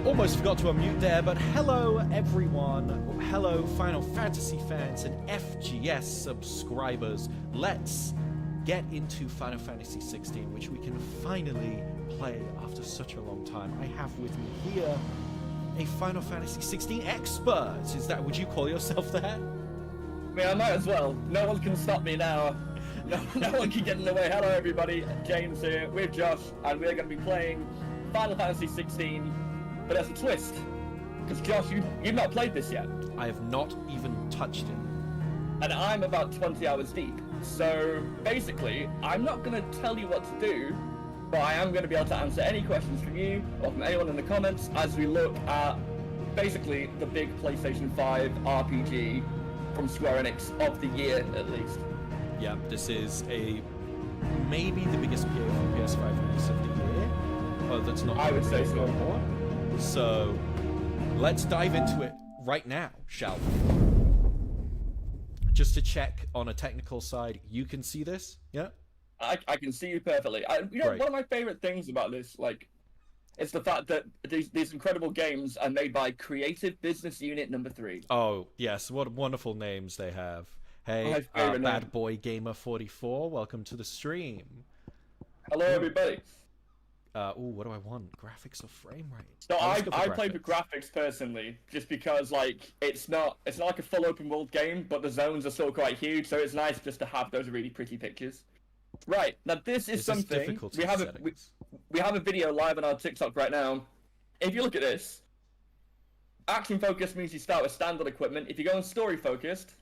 Almost forgot to unmute there, but hello everyone. Hello Final Fantasy fans and FGS subscribers. Let's get into Final Fantasy XVI, which we can finally play after such a long time. I have with me here a Final Fantasy XVI expert. Would you call yourself that? I mean, I might as well. No one can stop me now. No one can get in the way. Hello everybody, James here with Josh, and we're going to be playing Final Fantasy XVI, but there's a twist. Because Josh, you've not played this yet. I have not even touched it. And I'm about 20 hours deep. So basically, I'm not going to tell you what to do, but I am going to be able to answer any questions from you or from anyone in the comments as we look at basically the big PlayStation 5 RPG from Square Enix of the year, at least. Yeah, this is maybe the biggest PA from PS5 release of the year. Oh, that's not. I would say so. More. So, let's dive into it right now, shall we? Just to check on a technical side, you can see this, yeah? I can see you perfectly. One of my favorite things about this, it's the fact that these incredible games are made by Creative Business Unit Number 3. Oh, yes, what wonderful names they have. Hey, Bad Boy Gamer 44, welcome to the stream. Hello, everybody. What do I want? Graphics or frame rate? So I play for graphics personally, just because it's not like a full open world game, but the zones are still quite huge, so it's nice just to have those really pretty pictures. Right, now this is something we have a video live on our TikTok right now. If you look at this, action focused means you start with standard equipment. If you go on story focused,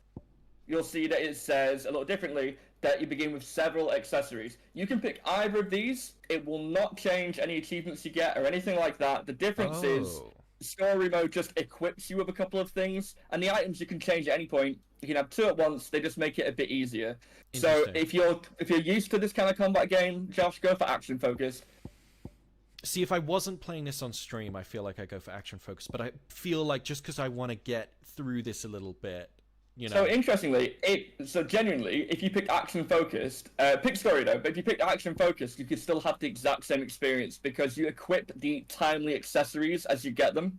you'll see that it says a little differently that you begin with several accessories. You can pick either of these. It will not change any achievements you get or anything like that. The difference is story mode just equips you with a couple of things, and the items you can change at any point. You can have two at once. They just make it a bit easier. So if you're used to this kind of combat game, Josh, go for action focused. See, if I wasn't playing this on stream, I feel like I go for action focused, but I feel like just because I want to get through this a little bit, you know. So interestingly, genuinely, if you pick action focused, pick story though, but if you pick action focused, you could still have the exact same experience because you equip the timely accessories as you get them.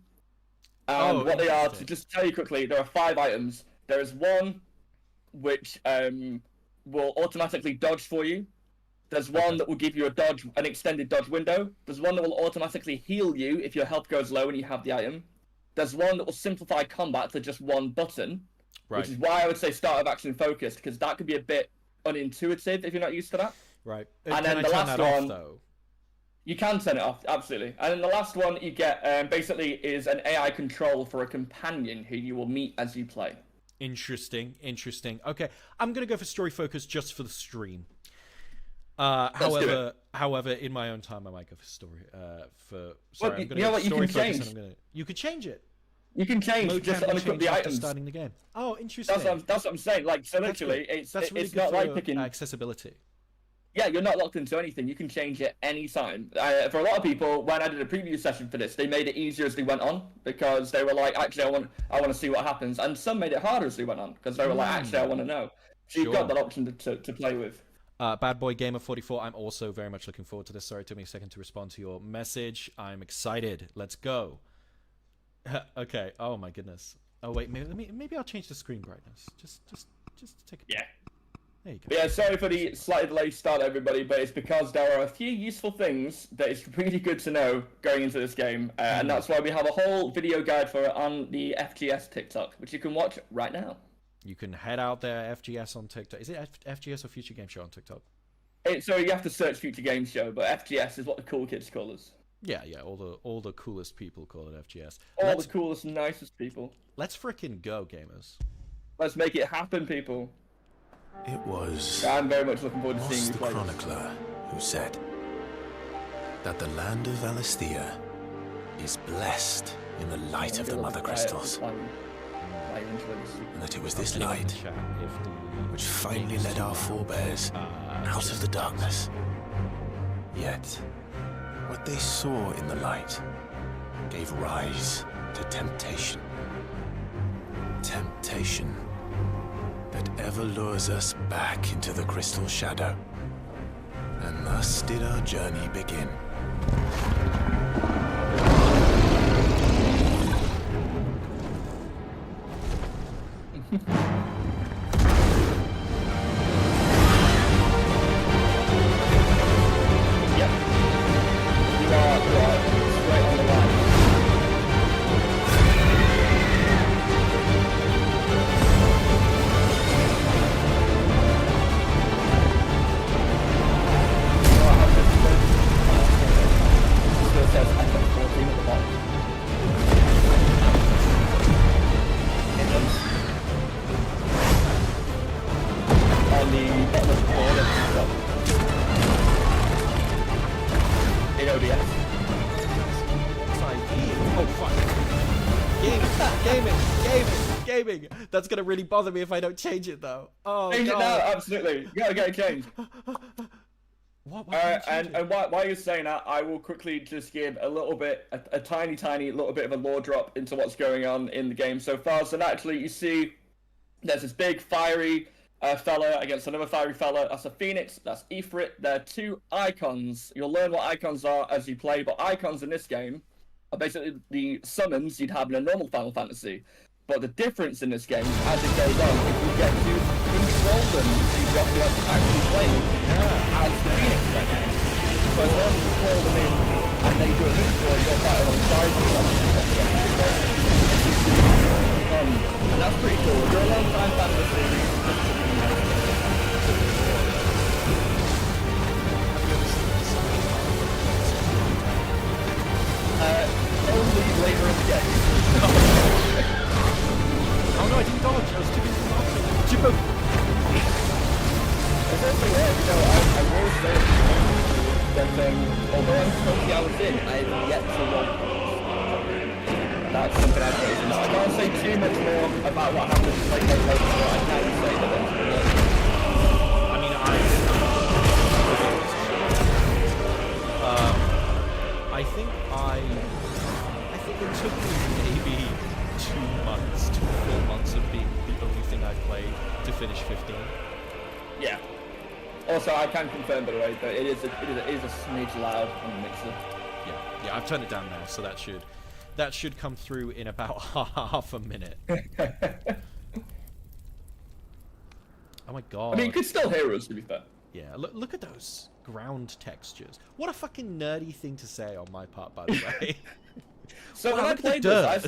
And what they are, to just tell you quickly, there are 5 items. There is one which will automatically dodge for you. There's one that will give you an extended dodge window. There's one that will automatically heal you if your health goes low and you have the item. There's one that will simplify combat to just one button. Right. Which is why I would say start with action focused, because that could be a bit unintuitive if you're not used to that. Right. And then the last one, though? You can turn it off, absolutely. And then the last one you get basically is an AI control for a companion who you will meet as you play. Interesting. Okay, I'm gonna go for story focus just for the stream. However, in my own time, I might go for story. I'm gonna go for story focus. You could change it. You can change just unequip the items. Starting the game. Oh, interesting. That's what I'm saying. So literally, it's not like picking accessibility. Yeah, you're not locked into anything. You can change it anytime. For a lot of people, when I did a preview session for this, they made it easier as they went on because they were like, actually, I want to see what happens. And some made it harder as they went on because they were like, actually, I want to know. So you've got that option to play with. Bad Boy Gamer 44, I'm also very much looking forward to this. Sorry, it took me a second to respond to your message. I'm excited. Let's go. Okay. Oh my goodness. Oh wait, maybe I'll change the screen brightness. Just take a Yeah. There you go. Yeah, sorry for the slight delay start, everybody, but it's because there are a few useful things that it's really good to know going into this game, and that's why we have a whole video guide for it on the FGS TikTok, which you can watch right now. You can head out there, FGS on TikTok. Is it FGS or Future Game Show on TikTok? So you have to search Future Game Show, but FGS is what the cool kids call us. Yeah, all the coolest people call it FGS. All the coolest, nicest people. Let's frickin' go, gamers. Let's make it happen, people. It was I'm very much looking forward to seeing you play. the chronicler who said that the land of Valisthea is blessed in the light of the mother crystals, and that it was this light which finally led our forebears out of the darkness. Yet what they saw in the light gave rise to temptation. Temptation that ever lures us back into the crystal shadow. And thus did our journey begin. the ODS. Oh fuck! Gaming. That's gonna really bother me if I don't change it though. Oh Change God. it now, absolutely. You gotta get it changed. What? And while you're saying that, I will quickly just give a little bit, a tiny little bit of a lore drop into what's going on in the game so far. So naturally, you see, there's this big fiery fella against another fiery fella. That's a Phoenix. That's Ifrit. They're two icons. You'll learn what icons are as you play, but icons in this game are basically the summons you'd have in a normal Final Fantasy. But the difference in this game, as it goes on, is you get to control them. You've got to actually play as the Phoenix right. So as long as you call them in and they do a move for you, you'll fight alongside them. And that's pretty cool. You're a long time fan of the series. Only later in the game. Oh no, I didn't dodge. I was too busy laughing. Jimbo. It's also weird, I will say that although I'm 20 hours in, I have yet to log. That's something I've noticed. I can't say too much more about what happens like later, but I can say that there's a lot. I mean, I think it took me maybe 2 months to 4 months of being the only thing I played to finish 15. Yeah. Also, I can confirm, by the way, that it is a smidge loud on the mixer. Yeah, I've turned it down now, so that should come through in about half a minute. Oh my God. I mean, you could still hear us, to be fair. Yeah, look at those ground textures. What a fucking nerdy thing to say on my part, by the way. So when I played this,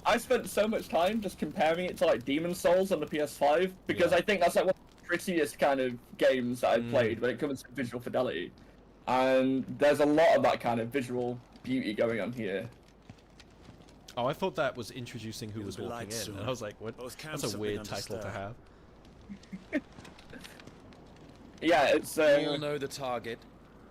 I spent so much time just comparing it to like Demon's Souls on the PS5 because I think that's like one of the prettiest kind of games that I've played when it comes to visual fidelity, and there's a lot of that kind of visual beauty going on here. Oh, I thought that was introducing who was walking in, and I was like, "What? That's a weird title to have." Yeah, it's you all know the target.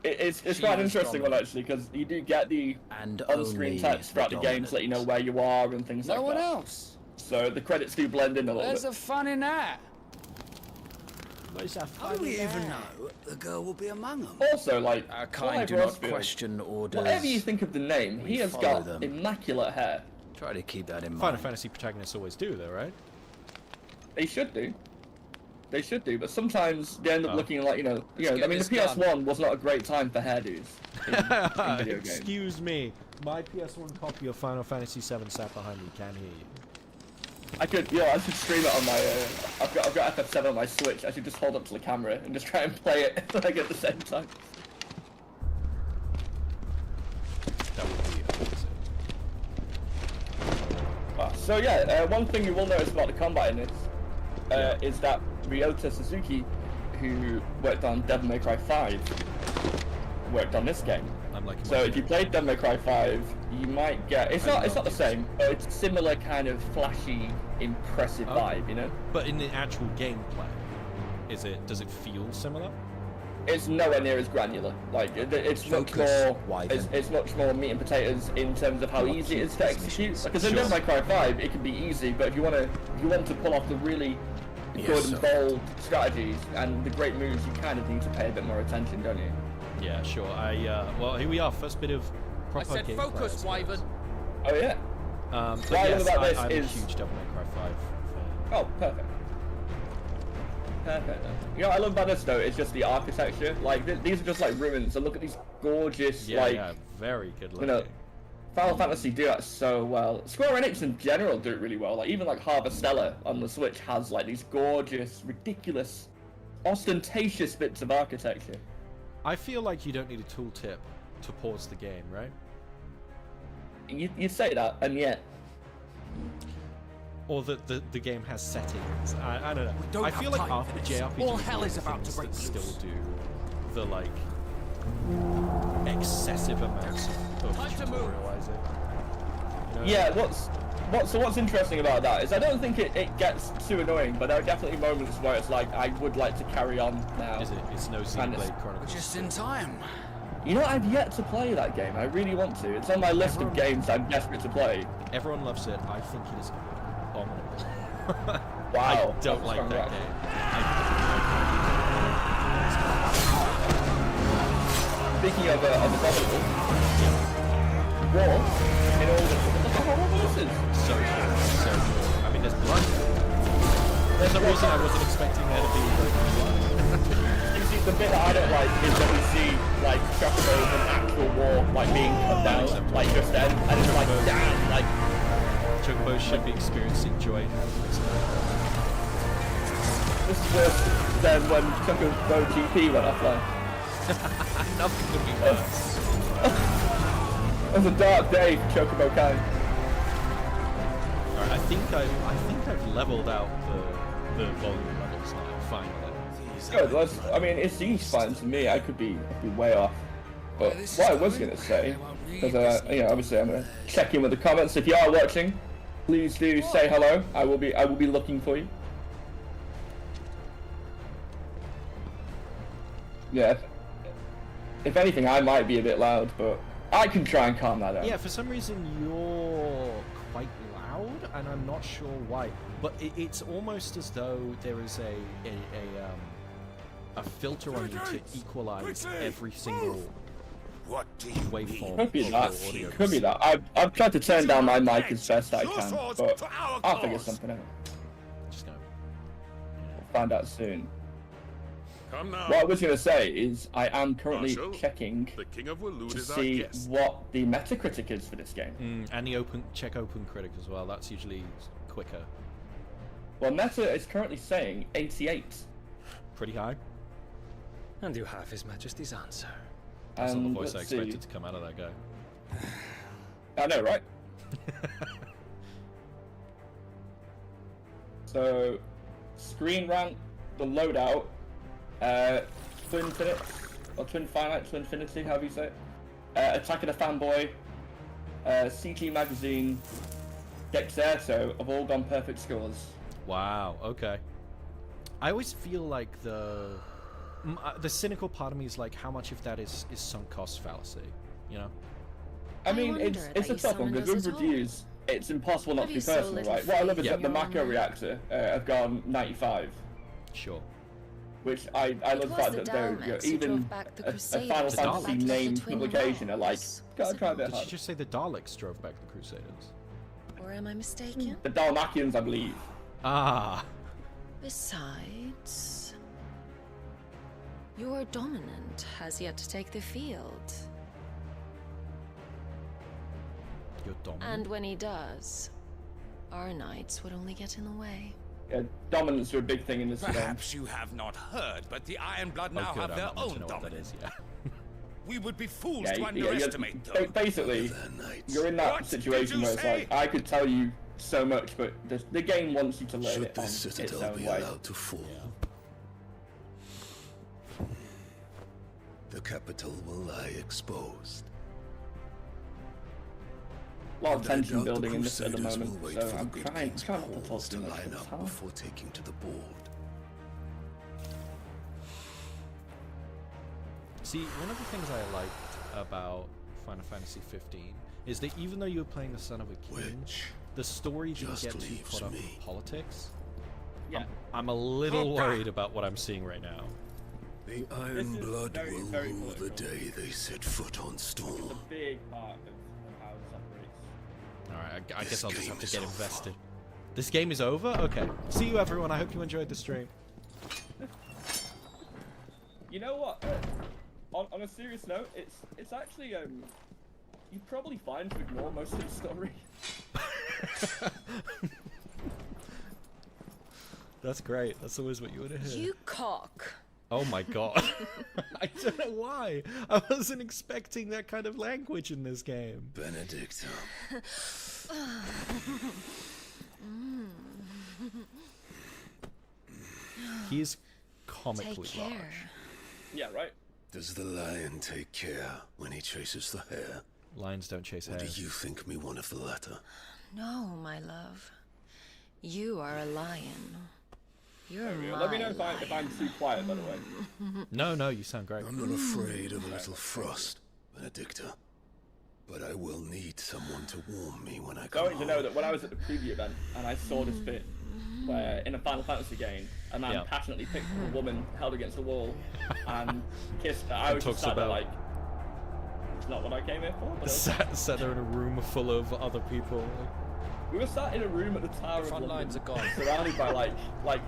It's quite an interesting one actually, because you do get the on-screen text throughout the game to let you know where you are and things like that. No one else. So the credits do blend in a little There's bit. a fun in that. How do we even know the girl will be among them? Also, like, Our Clive kind do not Rossfield, question orders. whatever you think of the name, he has follow got them. immaculate hair. Try to keep that in mind. Final Fantasy protagonists always do, though, right? They should do. They should do, but sometimes they end up looking like, you know. I mean, the this PS1 was not a great time for hairdos in video games. Excuse me. My PS1 copy of Final Fantasy VII sat behind me. Can hear you. I should stream it on my. I've got FF7 on my Switch. I should just hold up to the camera and just try and play it like at the same time. That would be amazing. So yeah, one thing you will notice about the combat in this is that Ryota Suzuki, who worked on Devil May Cry 5, worked on this game. So if you played Devil May Cry 5, you might get it's not the same, but it's similar kind of flashy, impressive vibe, you know. But in the actual gameplay, does it feel similar? It's nowhere near as granular. Like it's much more. It's much more meat and potatoes in terms of how easy it is to execute. Because in Devil May Cry 5, it can be easy, but if you want to pull off the really good and bold strategies and the great moves, you kind of need to pay a bit more attention, don't you? Yeah, sure. Well, here we are. First bit of proper I said gameplay. focus, Wyvern. Oh yeah. But What I love yes, about this I'm is- a huge Devil May Cry 5 fan. Oh, perfect. Perfect. You know what I love about this though? It's just the architecture. Like these are just like ruins, and look at these gorgeous Yeah, very good looking. you know, Final Fantasy do that so well. Square Enix in general do it really well. Like even like Harvestella on the Switch has like these gorgeous, ridiculous, ostentatious bits of architecture. I feel like you don't need a tooltip to pause the game, right? You say that, and yet. Or that the game has settings. I don't know. don't I feel have like time after for this. JRPGs All hell do is about to things break that still loose. do the like excessive amounts of Time to move. tutorializing. You know? Yeah, what's interesting about that is I don't think it gets too annoying, but there are definitely moments where it's like I would like to carry on now. Is it? It's no And Xenoblade it's Chronicles. Just in time. You know, I've yet to play that game. I really want to. It's on my list of games I'm desperate to play. Everyone loves it. I think it is abominable. Wow. I don't like that game. Speaking of abominable, war in all the horses. So cool. I mean, there's blood. There's a reason I wasn't expecting there to be blood. You see, the bit that I don't like is that we see like chocobos in actual war, like being cut down, like just then, and it's like, damn, like Chocobos should be experiencing joy. this is worse than when Chocobo GP went offline. Nothing could be worse. It was a dark day for Chocobo kind. Alright, I think I've leveled out the volume levels now, finally. Good. I mean, it seems fine to me. I could be way off. But what I was gonna say, because you know, obviously I'm gonna check in with the comments. If you are watching, please do say hello. I will be looking for you. Yeah. If anything, I might be a bit loud, but I can try and calm that down. Yeah, for some reason you're quite loud, and I'm not sure why. But it's almost as though there is a filter on you to equalize every single waveform. Could be of that. your audio. Could be that. I've tried to turn down my mic as best I can, but I'll figure something out. Just gonna Find out soon. Come now. What I was going to say is I am currently Marshal, checking The King of Waloed to is our see guest. what the Metacritic is for this game. and the check OpenCritic as well. That's usually quicker. Well, Meta is currently saying 88. Pretty high. And you have His Majesty's answer. That's not the voice I let's see. expected to come out of that guy. I know, right? So, screen rank, the loadout, Twin Infinite, or Twin Finite, Twin Infinity, however you say it. Attack of the Fanboy, CG Magazine, Dexerto have all gone perfect scores. Wow. Okay. I always feel like the cynical part of me is like, how much of that is sunk cost fallacy? You know. I mean, wonder it's a that you tough one summoned because us with at all. reviews, it's impossible not Have to you be so personal, little right? What I love is faith that the in your macro own reactor have gone 95, Sure. which I love the was fact the that they're Dalmats who even drove back the a Crusaders Final The Fantasy Daleks. named Twin publication are like, Walls. gotta try a bit Did you hard. just say the Daleks drove back the Crusaders? Or am I mistaken? The Dalmatians, I believe. Ah. Besides, your dominant has yet to take the field. You're dominant. And when he does, our knights would only get in the way. Yeah, dominance are a big thing in this game. Perhaps you have not heard, but the Iron Blood now good, have I'm their not meant to own know what that dominance. is, yeah. We would be fools Yeah, to yeah, underestimate them. basically, you're in that What did situation you where it's say? like, I could tell you so much, but the game wants you to learn Should it on this its citadel own be way. allowed to fall, the capital will lie exposed. A lot of And I tension doubt the building in this at the Crusaders moment, will wait so for the I'm good trying king's not to talk pawns too to much line this up time. before taking to the board. See, one of the things I liked about Final Fantasy XV is that even though you were playing the Son of a King, Which the story didn't just get too leaves caught up in me. politics. Yeah. I'm a little worried about what I'm seeing right now. the This Iron is Blood very, will very rule the political. day they set foot on Storm. It's a big part of how this operates. Alright, I This guess I'll just game have to is get over. invested. This game is over? Okay. See you everyone, I hope you enjoyed the stream. You know what? On a serious note, it's actually you're probably fine to ignore most of the story. That's great. That's always what you want to hear. You cock. Oh my god. I don't know why. I wasn't expecting that kind of language in this game. Benedict. He's comically Take care. large. Yeah, right. Does the lion take care when he chases the hare? Lions don't chase Or do hares. you think me one of the latter? No, my love. You are a lion. You're Let me know if I'm too quiet, by the way. No, you sound great. I'm not afraid of a little frost, Benedicta. But I will need someone to warm me when I So I come want you to know home. that when I was at the preview event and I saw this bit where in a Final Fantasy game a man passionately picked up a woman held against a wall and kissed her, I was just sat there like, it's not what I came here for. But Sat there in a room full of other people. we were sat in a room at the Tower of Front London, lines are gone. surrounded by like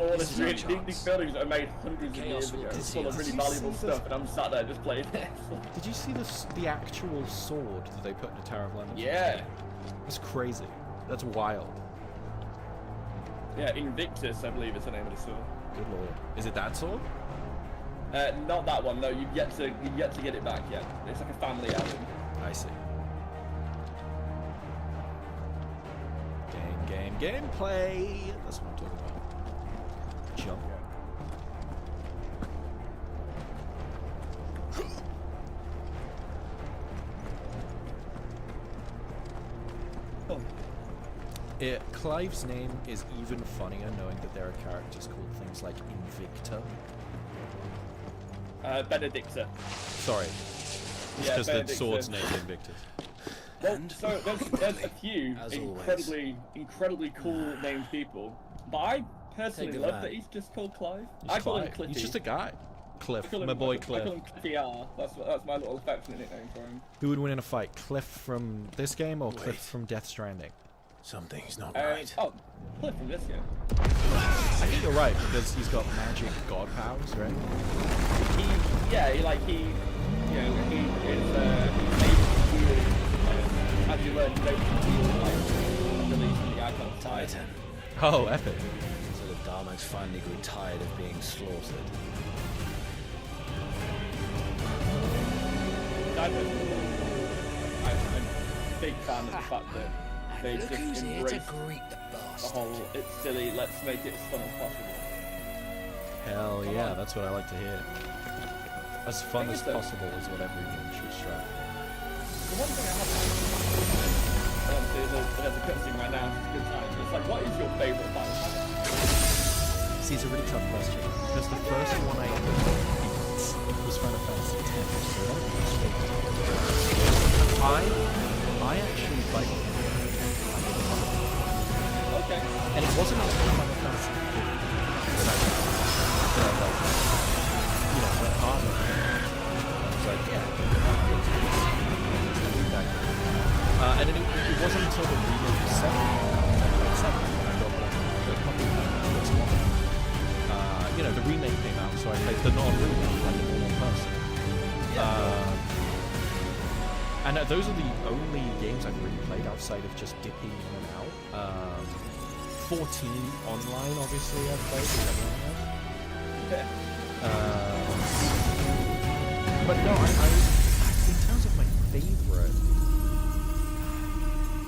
all this is your really, chance. these buildings that are made hundreds of Chaos years will ago, conceal full of us. really Did you valuable see stuff, and I'm sat there just playing this. Did you see the actual sword that they put in the Tower of London? Yeah. That's crazy. That's wild. Yeah, Invictus, I believe is the name of the sword. Good lord. Is it that sword? Not that one. No, you've yet to get it back yet. It's like a family album. I see. Gameplay. That's what I'm talking about. Jump. Clive's name is even funnier knowing that there are characters called things like Invicta. Benedicta. Sorry. It's Yeah, because the Benedicta. sword's named Invictus. Well, so there's a few As always. incredibly cool named people, but I personally Take a love van. that he's just called Clive. He's I call him Clive. Cliffy. He's just a guy. Cliff. I call him- My boy I Cliff. call him Cliffy R. That's my little affectionate nickname for him. Who would win in a fight? Cliff from this game or Cliff Wait. from Death Stranding? Something's not right. Oh, Cliff from this game. I think you're right because he's got magic god powers, right? He is he's able to wield, as you learn, he's able to wield like releasing the Eikon of Fire. Titan. Oh, epic. So the Darmaks finally grew tired of being slaughtered. I'm a big fan of the fact that they just embrace the whole it's silly, let's make it as fun as possible. Hell yeah, that's what I like to hear. As fun Thing as is that- possible is what every game should strive. The one thing I have there's a cutscene right now, it's a good time. It's like, what is your favourite Final Fantasy? See, it's a really tough question because the first one I ever beat was Final Fantasy X, so that would be straight. I actually like it. Okay. And it wasn't until Final Fantasy 15 that I like, went harder. I was like, yeah, and then it wasn't until the remake of 7 when I got the copy of Xbox One. The remake came out, so I played the non-remake like a normal person. And those are the only games I've really played outside of just dipping in and out. 14 online, obviously, I've played with everyone else. But no, I in terms of my favorite,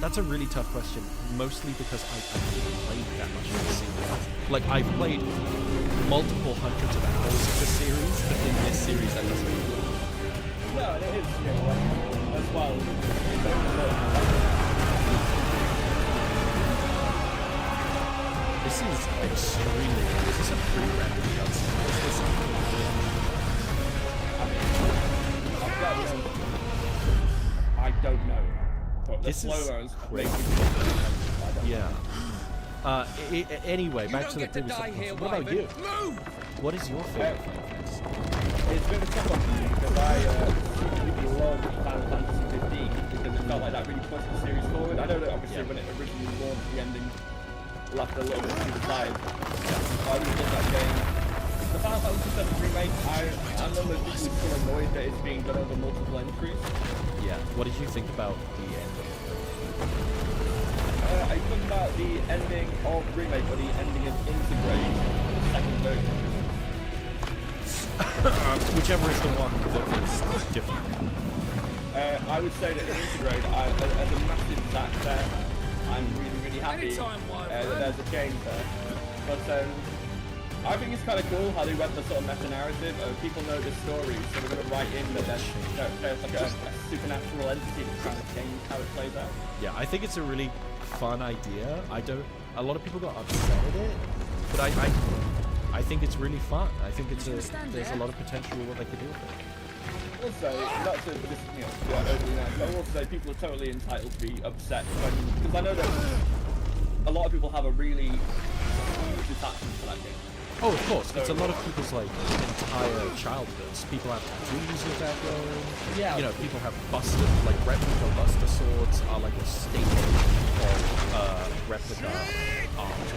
that's a really tough question. Mostly because I haven't played that much of the series. Like, I've played multiple hundreds of hours of the series, but in this series, that doesn't really work. No, and it is, as well. This is extremely. This is a pre-rendered cutscene. This is I don't know. But the This is slow-mos make crazy. it Yeah. Anyway, back to the previous question. What about you? What is your favorite Final Fantasy? It's been a tough one for me because I really loved Final Fantasy 15 because it felt like that really pushed the series forward. I know that obviously when it originally launched, the ending left a little bit to the side. I really loved that game. The Final Fantasy 7 remake, I'm almost still annoyed that it's being done over multiple entries. Yeah. What did you think about the end of it? I think about the ending of remake or the ending of Integrate, the second version. Whichever is the one that is different. I would say that in Integrate, as a massive Zack fan, I'm really happy that there's a change there. But I think it's kind of cool how they went the sort of meta-narrative. People know the story, so they're going to write in that there's like a supernatural entity that's trying to change how it plays out. Yeah, I think it's a really fun idea. A lot of people got upset at it, but I think it's really fun. I think there's a lot of potential with what they could do with it. Also, not to just, you know, go overly nice, but I will also say people are totally entitled to be upset because I know that a lot of people have a really huge attachment to that game. Oh, of course. It's a lot of people's like entire childhoods. People have tattoos with that game. Yeah. You know, people have replica Buster swords are like a staple of replica art.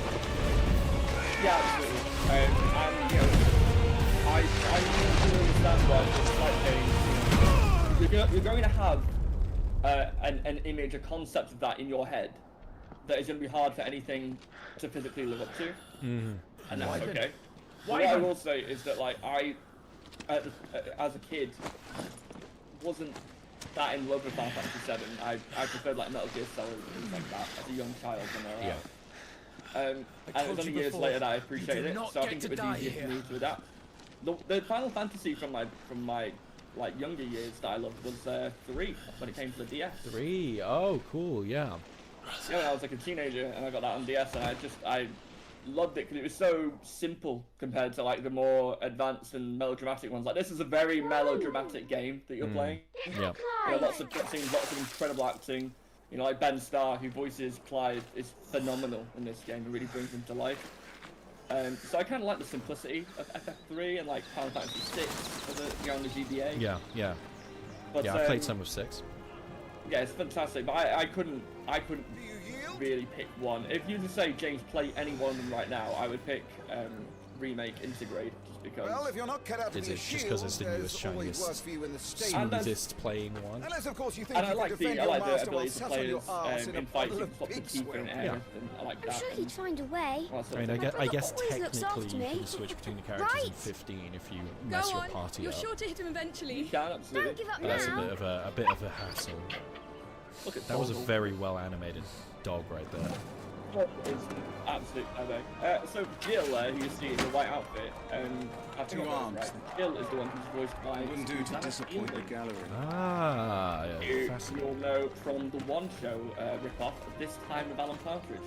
Yeah, absolutely. And you know, I really understand why it's like you're going to have an image, a concept of that in your head that is going to be hard for anything to physically live up to. Mm-hmm. And that's okay. What I will say is that, like, I, as a kid, wasn't that in love with Final Fantasy VII. I preferred, like, Metal Gear Solid and things like that as a young child when they were out. And it was only years later that I appreciated it, so I think it was easier for me to adapt. The Final Fantasy from my like younger years that I loved was 3 when it came to the DS. 3. Oh, cool. Yeah. Yeah, when I was like a teenager and I got that on DS, and I loved it because it was so simple compared to like the more advanced and melodramatic ones. Like this is a very melodramatic game that you're playing. Yeah. You know, lots of cutscenes, lots of incredible acting. You know, like Ben Starr, who voices Clive, is phenomenal in this game. It really brings him to life. So I kind of like the simplicity of FF3 and like Final Fantasy 6 for the, on the GBA. Yeah, yeah. But, yeah, I played some of 6. Yeah, it's fantastic, but I couldn't really pick one. If you just say, James, play any one of them right now, I would pick Remake Intergrade, just because. Well, if you're not cut out to Is be it a just because it's the shield, newest, there's always shiniest, worse for you in the state. smoothest playing one? Unless, of course, you think And I you like can defend the your ability master while to sat play on your arse as in a in fights, you puddle can of swap the pig keeper and sweat. air, Yeah. and I like I'm that. sure he'd find a way. Well, I mean, My I brother guess always looks technically after you me. can switch between the characters in Right. 15 if you Go mess your on. party You're up. sure to hit him eventually. You can, absolutely. Don't give up That's now. a bit of a hassle. Look at That was a Bogle. very well animated dog right there. It's an absolute epic. So Jill, who you see in the white outfit, I think Two I arms. got it right. Jill is the one who's voiced by. Wouldn't do to Susanna disappoint the Fielding, gallery. Ah, who yeah, you'll fascinating. know from the One Show ripoff, This Time with Alan Partridge.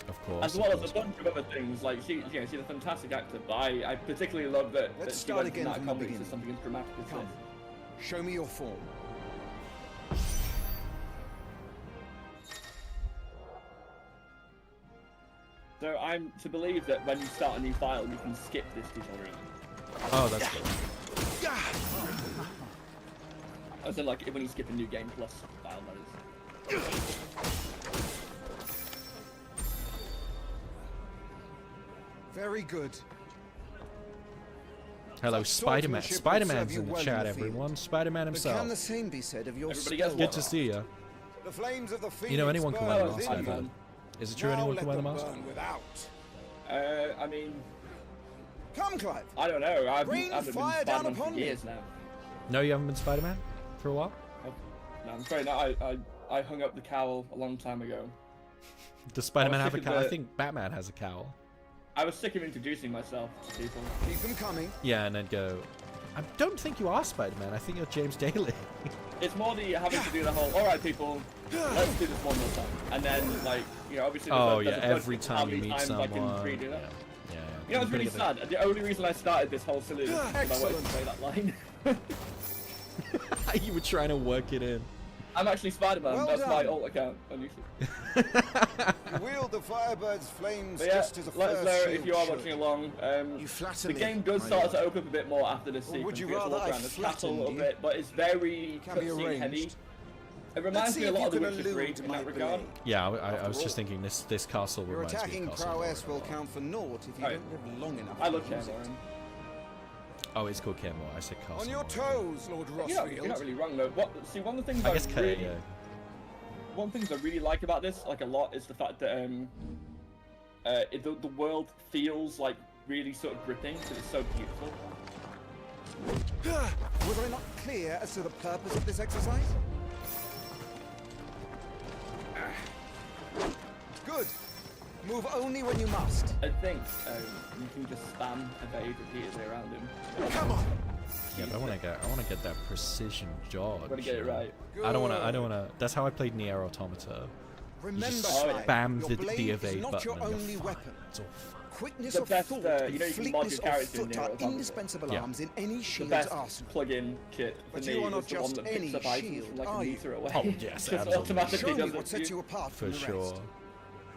Of course. As well of as a course. bunch of other things, like she's a fantastic actor, but I particularly love that Let's she start went from again that from the comedy to beginning. something as dramatic as Come. this. Show me your form. So I'm to believe that when you start a new file, you can skip this tutorial. Oh, that's good. As in, like, when you skip a new game plus file, that is. Very good. Hello, Such Spider-Man. swordsmanship will Spider-Man's serve you in the well in chat, the field. everyone. Spider-Man But himself. can the same be said of your Everybody gets spell Good to work? see you. The flames of the Phoenix You know, anyone can wear the burn mask. within Spider-Man. you. Is it true Now anyone let can wear the them mask? burn without. I mean, Come, Clive. I don't know. I've Bring been fire down Spider-Man for upon me. years now. No, you haven't been Spider-Man for a while? No, I'm afraid not. I hung up the cowl a long time ago. Does Spider-Man have a sick of cowl? I the- think Batman has a cowl. I was sick of introducing myself to people. Keep them coming. Yeah, and then go, I don't think you are Spider-Man. I think you're James Daly. It's more the having to do the whole, alright people, let's do this one more time. And then, like, you know, obviously Oh, there's yeah, a bunch every of how time you many meet times I can someone. redo Yeah, that. yeah. You know, it's really sad. The only reason I started this whole silly was because I wanted to Excellent. say that line. You were trying to work it in. I'm actually Spider-Man, Well that's my done. alt account on YouTube. You wield the Firebird's flames But yeah, just as a let us first know shield if you are should. watching along. You flatter The me, game does my start lord. to open up a bit more after this Or sequence. would you You get to rather walk I around the castle a flattened little you? bit, but it's very Can be cutscene heavy. arranged. It reminds see me a if lot you of The can Witcher 3 elude in my that regard. blade. Yeah, I After was all, just thinking this castle Your reminds me attacking of Castle prowess will Royale. count for naught if you Oh, don't live long enough. I love to use it. Cameron. Oh, it's called Kenmore. I said Castle. On your Royale. toes, Lord You're Rossfield. not really wrong though. See, one of the things I guess K, really, yeah. one of the things I really like about this, like a lot, is the fact that the world feels like really sort of gripping because it's so beautiful. Was I not clear as to the purpose of this exercise? Good. Move only when you must. I think you can just spam evade repeatedly around him. Come on. Yeah, but I want to get that precision dodge. Gotta get it right. I don't want to. That's how I played Nier Automata. Remember, just Sire, spam your the blade evade is not button your and you're only fine. weapon. It's all fine. Quickness The of best, thought you and know, you can mod fleetness your of character in foot there are on top of it. indispensable Yeah. arms in any The shield's best arsenal. plug-in kit for But me you are is not the one just that picks any up items shield, from like a are you? meter away. Oh, yes, Just absolutely. automatically Show me does what it sets for you you. apart For from the sure. rest.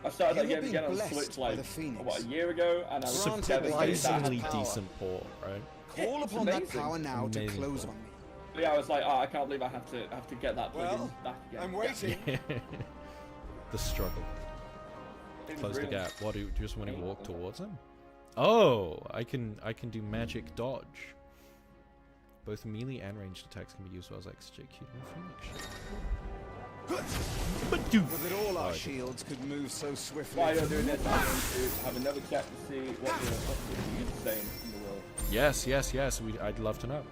I started that You game were again being on blessed Switch by like the Phoenix. what, a year ago, and I was Granted devastated that I Surprisingly had power. decent port, right? Call It's upon that amazing. power now to Amazing close point. on me. But yeah, I was like, oh, I can't believe I have to get that plug-in Well, back again. I'm waiting. The struggle. It was Close the real. gap. What do you just want to walk towards him? Oh, I can do magic dodge. Both melee and ranged attacks can be used as executable finish. With it all, our shields could move so swiftly. While you're doing this, I'm going to have another check to see what the is saying in the world. Yes, yes, yes. I'd love to know.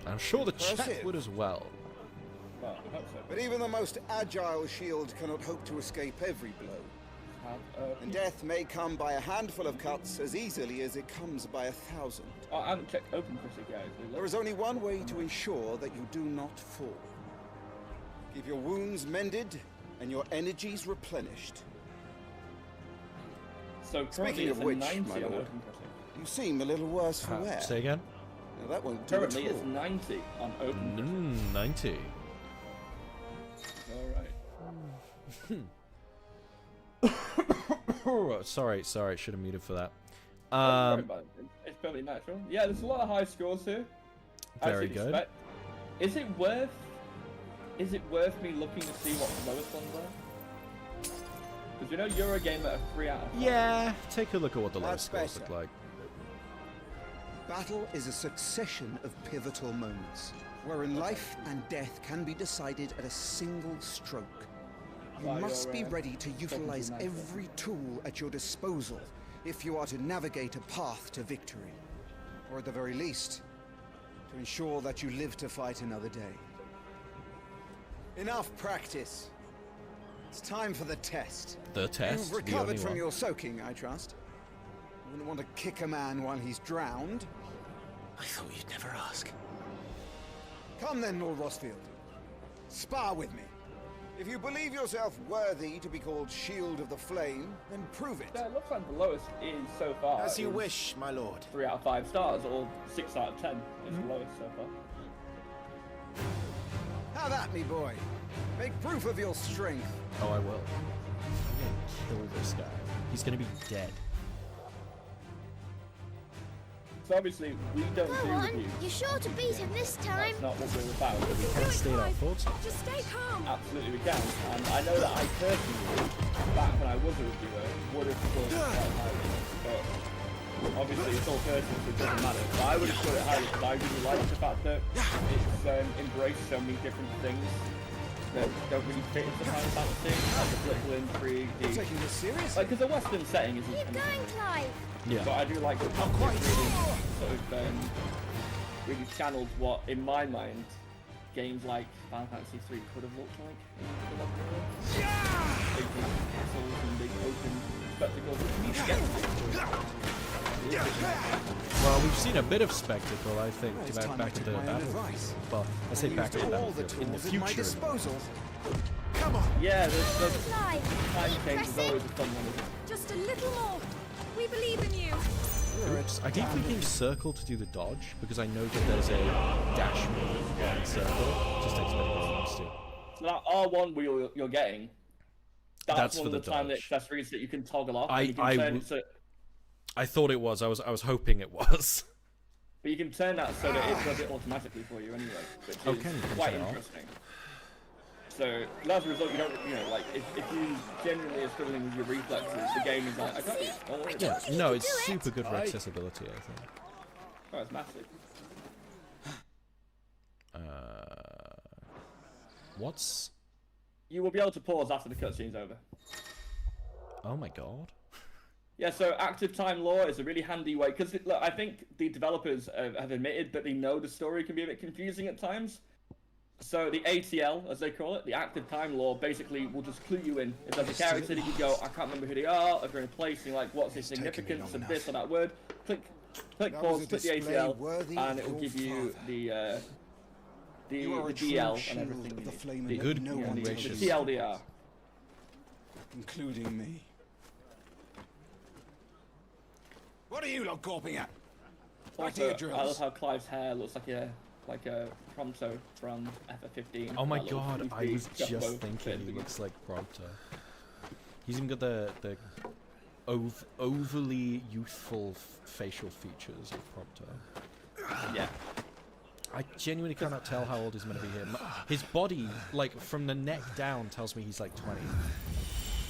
I'm sure the chat Impressive. would as well. Well, I hope so. But even the most agile shield cannot hope to escape every blow. And death may come by a handful of cuts as easily as it comes by 1,000. Oh, I haven't checked open for it, guys. There is only one way to ensure that you do not fall. Keep your wounds mended and your energies replenished. So currently Speaking it's of a which, 90 my on lord, open crossing. You seem a little worse for wear. Say again? Now that won't do at Currently it's all. 90 on open. 90. Alright. Sorry, should have muted for that. Don't worry about it. It's perfectly natural. Yeah, there's a lot of high scores here. as Very you'd good. expect. Is it worth me looking to see what the lowest ones are? Because we know Eurogamer are 3 out of 5. Yeah, take a look at what the That's lowest scores look better. like. Battle is a succession of pivotal moments, wherein life and death can be decided at a single stroke. You Well, must you're, be ready to utilize nice, every tool at your disposal if you are to navigate a path to victory. Or at the very least, to ensure that you live to fight another day. Enough practice. It's time for the test. The test, You've the recovered only from one. your soaking, I trust. You wouldn't want to kick a man while he's drowned. I thought you'd never ask. Come then, Lord Rosfield. Spar with me. If you believe yourself worthy to be called Shield of the Flame, then prove it. Yeah, it looks like the lowest is so far. As you is wish, my lord. 3 out of 5 stars, or 6 out of 10 is the lowest so far. How that, me boy? Make proof of your strength. Oh, I will. I'm gonna kill this guy. He's gonna be dead. So obviously, we don't Go do on, reviews. you're sure to beat him this time. That's not what we're about. We can't state our thoughts. Just stay calm. Absolutely we can. And I know that I personally, back when I was a reviewer, would have scored it quite highly. But obviously it's all personal, so it doesn't matter. But I would have scored it highly because I really like the fact that it's embraced so many different things that don't really fit into Final Fantasy. Like the political intrigue, You're taking this seriously? like, because the Western setting isn't Keep going, Clive. Yeah. but I do like the fact that it really sort of really channeled what, in my mind, games like Final Fantasy III could have looked like. Big castles and big open spectacles. You need to get to. Well, we've seen a bit of spectacle, I think, Well, it's back, time back I to took the my own battlefield. advice. Well, I say Used back to the all the battlefield in the tools at my future. disposal. Come on. Yeah, the Clive, time keep change is pressing. always a fun one, isn't it? Just a little more. We believe in you. Oops. I keep clicking circle to do the dodge because I know that there's a dash move on circle. Just takes a bit of reference to. So that R1 wheel you're getting, That's one for of the the time dodge. accessories that you can toggle off. I- and you can I turn w- it so, I thought it was. I was hoping it was. but you can turn that so that it does it automatically for you anyway, which Oh, is can you quite turn it off? interesting. So as a result, you don't, like, if you genuinely are struggling with your reflexes, the game is like, I got you. Don't worry Yeah. about it. No, it's super good for accessibility, I think. Oh, it's massive. What's? You will be able to pause after the cutscene's over. Oh my god. Yeah, so active time lore is a really handy way, because I think the developers have admitted that they know the story can be a bit confusing at times. So the ATL, as they call it, the active time lore, basically will just clue you in. If there's a character that you go, I can't remember who they are, if they're in a place, and you're like, what's the significance of this or that word? Click That pause, was a click the display ATL, worthy and of it will your give you father. the You are a true DL and shield everything. of the flame The and good no one one The wishes. touches. TLDR. including me. What are you lot gawping at? Back to your Also, I drills. love how Clive's hair looks like a Prompto from FF15. Oh my That little god, I goofy was just jumbo thinking he thing. looks like Prompto. He's even got the overly youthful facial features of Prompto. Yeah. I genuinely cannot tell how old he's meant to be here. His body, like, from the neck down, tells me he's like 20.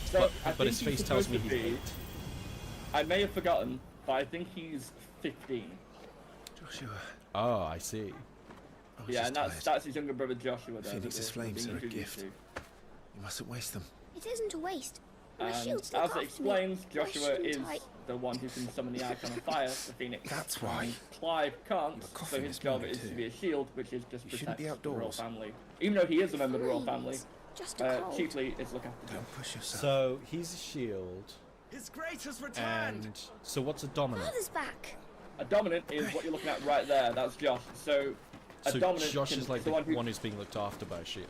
So, I But his think he's face tells me supposed he's to be- 8. I may have forgotten, but I think he's 15. Joshua. Oh, I see. I was Yeah, just and tired. that's his younger brother Joshua. There, Phoenix's that we're flames being are a introduced gift. to. You mustn't waste them. It isn't a waste. My And shields as look it after me. explains, Why Joshua shouldn't is I? the one who can summon the Icon of Fire, the Phoenix. That's why. And Clive can't, You were so coughing his this job morning is too. to be a shield, which is just You shouldn't protect be the royal outdoors. family. Even though he is a member of the royal family, It's just a cold. chiefly is look after them. Don't push yourself. So, he's a shield. His grace has returned. And so what's a dominant? Father's back. A dominant is what you're looking at right there. That's Josh. So a So dominant Josh can, is like the one who, who's being looked after by a shield.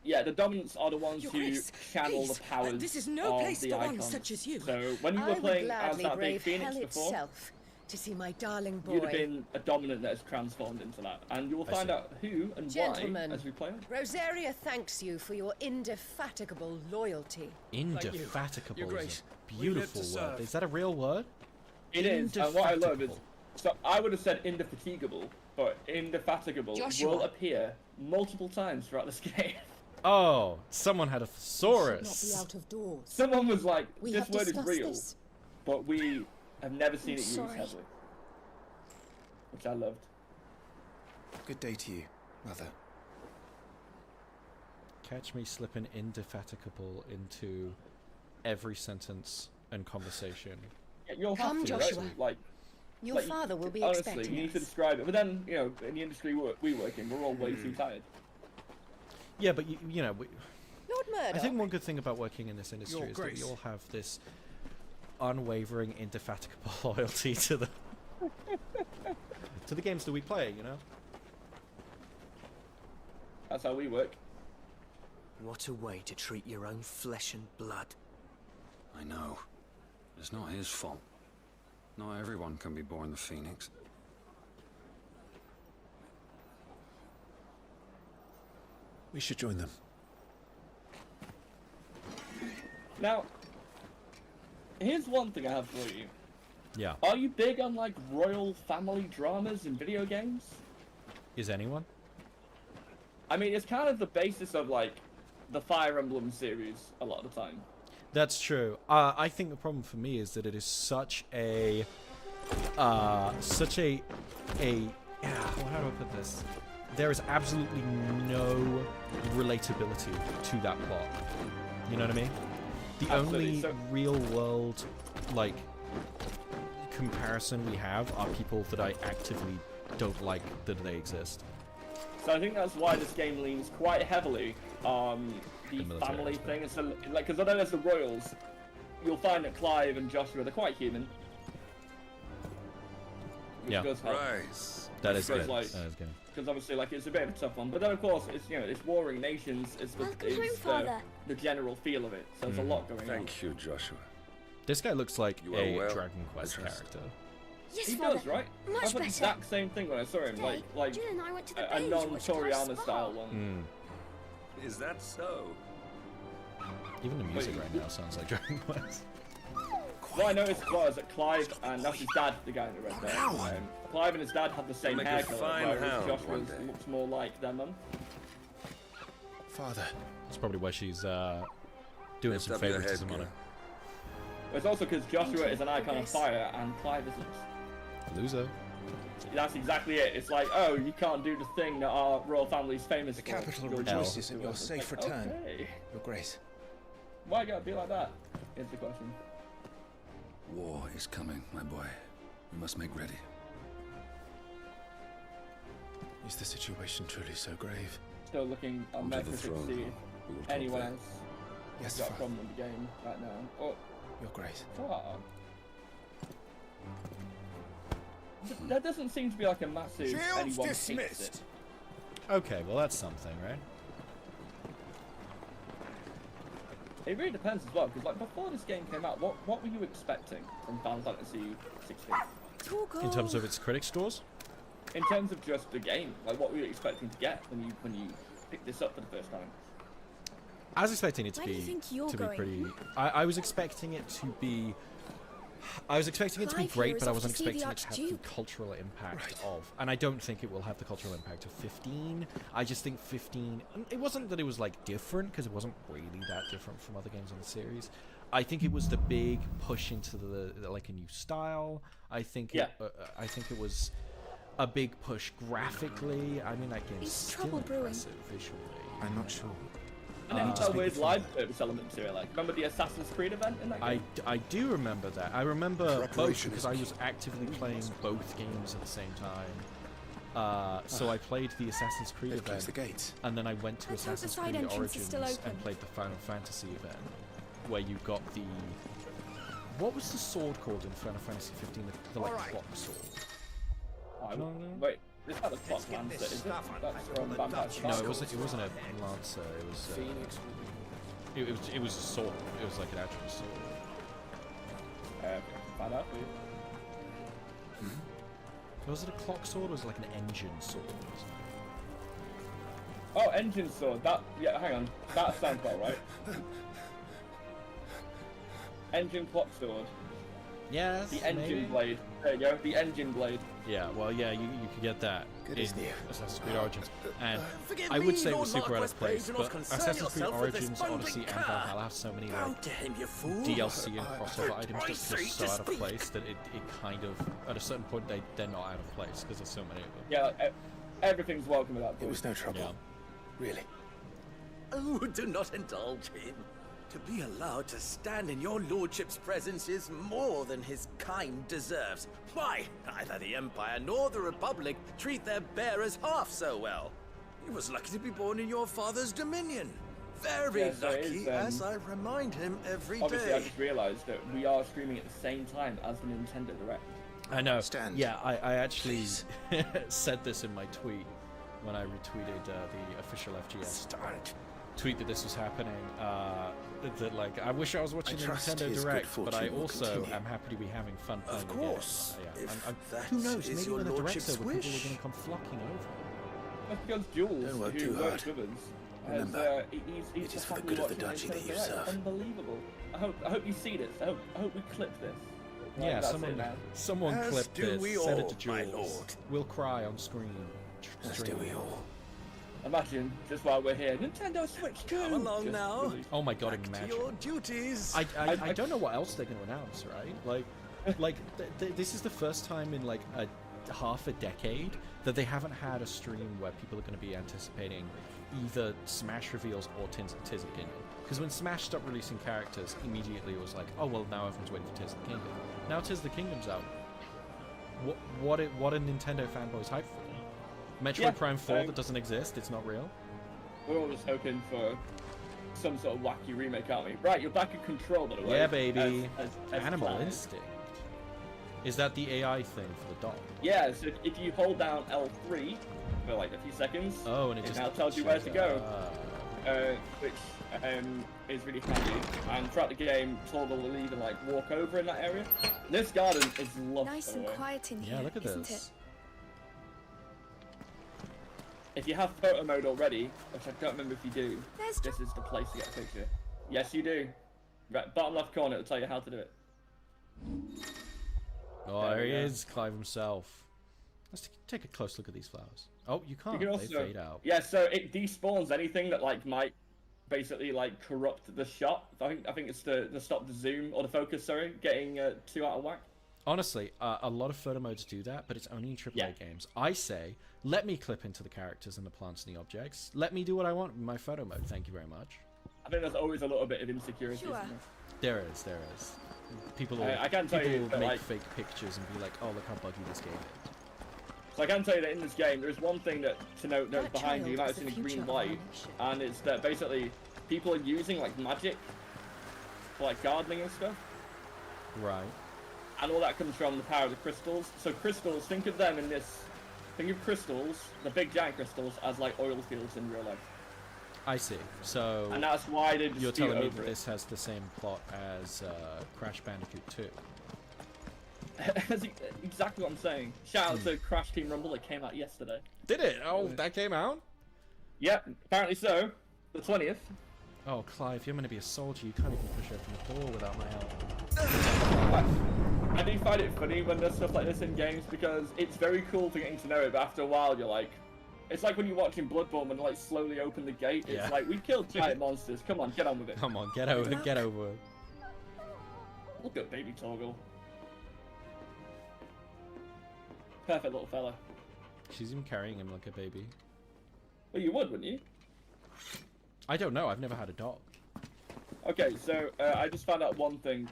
yeah, the dominants are the ones Your who Grace, channel please, the powers this is no of place the for one icons. such as you. So when you I were would playing as gladly that big brave Phoenix hell before, itself to see my darling boy. you'd have been a dominant that has transformed into that, and you will I find see. out who and Gentlemen, why as we play on. Rosaria thanks you for your indefatigable loyalty. Indefatigable Your is Grace, a we live beautiful to word. serve. Is that a real word? It is, and what I love is, Indefatigable. so I would have said indefatigable, but indefatigable Joshua. will appear multiple times throughout this game. Oh, someone had a Should not be thesaurus. out of doors. Someone was like, We this have word is discussed real, this. but we have never seen I'm it used sorry. heavily. Which I loved. Good day to you, Mother. Catch me slipping indefatigable into every sentence and conversation. Yeah, you'll Come, have to, Joshua. right? Like, Your like, father will be honestly, expecting you need to us. describe it. But then, you know, in the industry we work in, we're all way too tired. Yeah, but you know, Lord Murdoch. I think one good thing about working in this industry Your is that Grace. we all have this unwavering, indefatigable loyalty to the to the games that we play. You know. That's how we work. What a way to treat your own flesh and blood. I know. It's not his fault. Not everyone can be born the Phoenix. We should join them. Now, here's one thing I have for you. Yeah. Are you big on like royal family dramas in video games? Is anyone? I mean, it's kind of the basis of like the Fire Emblem series a lot of the time. That's true. I think the problem for me is that it is such a how do I put this? There is absolutely no relatability to that plot. You know what I mean? The Absolutely. only So- real world like comparison we have are people that I actively don't like that they exist. So I think that's why this game leans quite heavily on the The military family aspect. thing. It's like, because although there's the royals, you'll find that Clive and Joshua, they're quite human. Which Yeah. does help. Right. That is Because, good. like, That is good. Because obviously, like, it's a bit of a tough one. But then, of course, it's, you know, it's warring nations. It's the, Welcome home, it's Father. the general feel of it. So there's a lot going on. Thank you, Joshua. This guy looks like You are a well, Dragon Quest I trust. character. Yes, He Father. does, right? I Much thought the better. exact same thing when I saw him. Today, Like Jill and I went to the a bay to watch Clive non-Toriana spar. style one. Is that so? Even the music Wait. right now sounds like Dragon Quest. What I noticed was that Clive and that's his dad, the guy in the red there. Clive and his dad have the same Make a hair colour, fine whereas hound one Joshua's day. looks more like their mum. Father. That's probably why she's doing Lift some up your head, favoritism on girl. her. It's also because Joshua is an icon of Grace. fire and Clive isn't. Loser. That's exactly it. It's like, oh, you can't do the thing that our royal family's famous The for. capital You'll rejoices just at do your it. It's safe like, return. Okay. Your Grace. Why gotta be like that? Is the question. War is coming, my boy. We must make ready. Is the situation truly so grave? Still looking on Onto there the to throne. see We will talk anyone there. else Yes, got a Father. problem with the game right now. Oh, Your Grace. fuck. There doesn't seem to be like a massive Shields anyone dismissed. hates it. Okay, well that's something, right? It really depends as well, because like before this game came out, what were you expecting from Final Fantasy 16? In terms of its critic scores? In terms of just the game, like what were you expecting to get when you picked this up for the first time? I was expecting it to Where do you be think you're going? pretty. I was expecting it to be. I was expecting it to be Clive great, here but is I off wasn't to see the expecting it to have the Archduke. cultural impact of. And I don't think it will have the cultural impact of 15. I just think 15. It wasn't that it was like different, because it wasn't really that different from other games on the series. I think it was the big push into the like a new style. I think I think it was a big push graphically. I mean, that game's Is still trouble brewing? impressive visually. I'm not sure. And then you weird live service element to it. Like, remember the Assassin's Creed event in that game? I do remember that. I remember both Preparation because is I was actively playing both games at the same time. So I played the Assassin's Creed They've closed event, the gates. and then I went to Let's hope the Assassin's side Creed entrance is still Origins open. and played the Final Fantasy event, where you got the... What was the sword called in Final Fantasy 15? The like clock sword. Wait, is that the clock lancer? Is it? That's from Vampire No, it Survivors. wasn't. It wasn't a lancer. It was. It was a sword. It was like an actual sword. Find out for you. Was it a clock sword or was it like an engine sword? Oh, engine sword. That, yeah, hang on. That sounds about right. Engine clock sword. Yes, The engine maybe. blade. There you go. The engine blade. Yeah, well, yeah, you could get that Good in as new. Assassin's Creed Origins. And Forgive I me, would say it Lord was super out of Marquis, place, do not but concern Assassin's Creed yourself with this Origins, bungling Odyssey, and cur. Valhalla have so many Bow like to him, you fool. DLC and crossover items Christ's that's sake, just so just out of speak. place that it kind of, at a certain point, they're not out of place because there's so many of them. Yeah, like, everything's welcome at that It point. was no trouble. Yeah. Really. Oh, do not indulge him. To be allowed to stand in your lordship's presence is more than his kind deserves. Why, neither the Empire nor the Republic treat their bearers half so well. He was lucky to be born in your father's dominion. Very Yeah, so it lucky, is, as I remind him every Obviously, I day. just realised that we are streaming at the same time as the Nintendo Direct. I know. Stand. Yeah, I actually Please. said this in my tweet when I retweeted the official FGS Start. tweet that this was happening. That like I wish I was watching the trust Nintendo his good Direct, but I fortune will also continue. am happy to be having fun playing Of the game. course, Yeah, if that who knows? is Maybe your when the Direct's lordship's over, people are wish. going to come flocking over. That's because Jules, Don't work who too works hard. with us, Remember, he's it is just for the happily good of the watching duchy Nintendo that you Direct. serve. Unbelievable. I hope you see this. I hope we clip this. Right, Yeah, that's it now. someone As clip do this, we send it all, to my Jules. lord. We'll cry on screen. As do we all. Imagine, just while we're here, Nintendo Switch 2! Come along just now. released. Oh my god, Back imagine. to your duties. I don't know what else they're going to announce, right? Like this is the first time in like a half a decade that they haven't had a stream where people are going to be anticipating either Smash reveals or Tears of the Kingdom. Because when Smash stopped releasing characters, immediately it was like, oh well, now everyone's waiting for Tears of the Kingdom. Now Tears of the Kingdom's out. What are Nintendo fanboys hyped for? Metroid Prime 4 that doesn't exist, it's not real. We're all just hoping for some sort of wacky remake, aren't we? Right, you're back in control, by the way. Yeah, baby. as Animal planned. Instinct. Is that the AI thing for the dog? Yeah, so if you hold down L3 for like a few seconds, Oh, and it just now tells you where to go, Ah. which is really handy. And throughout the game, Torval will even like walk over in that area. This garden is lovely. Nice by the and way. quiet in here, Yeah, look at isn't this. it? If you have photo mode already, which I don't remember if you do, There's this is the place to get a picture. Yes, you do. Right, bottom left corner, it'll tell you how to do it. Oh, There there we he go. is, Clive himself. Let's take a close look at these flowers. Oh, you can't. You can They also, fade out. yeah, so it despawns anything that like might basically like corrupt the shot. I think it's the stop the zoom or the focus, sorry, getting too out of whack. Honestly, a lot of photo modes do that, but it's only in AAA games. I say, let me clip into the characters and the plants and the objects. Let me do what I want with my photo mode. Thank you very much. I think there's always a little bit of insecurity. Sure. Isn't there? There is. People will, I can tell people you will that, make like- fake pictures and be like, oh, look how buggy this game is. So I can tell you that in this game, there is one thing that to note That behind you. You might have child is seen a the future green of our light, nation. and it's that basically people are using like magic for like gardening and stuff. Right. And all that comes from the power of the crystals. So crystals, think of them in this. Think of crystals, the big giant crystals, as like oil fields in real life. I see. So And that's why they you're dispute telling me over that it. this has the same plot as Crash Bandicoot 2. That's exactly what I'm saying. Shout out to Crash Team Rumble that came out yesterday. Did it? Oh, that came out? Yep, apparently so. The 20th. Oh, Clive, you're meant to be a soldier. You can't even push open the door without my help. I do find it funny when there's stuff like this in games because it's very cool to getting to know it, but after a while you're like, it's like when you're watching Bloodborne when they like slowly open the gate. It's like, we killed giant monsters. Come on, get on with it. Come on, get over it. Look at baby Torgal. Perfect little fella. She's even carrying him like a baby. Well, you would, wouldn't you? I don't know. I've never had a dog. Okay, so I just found out one thing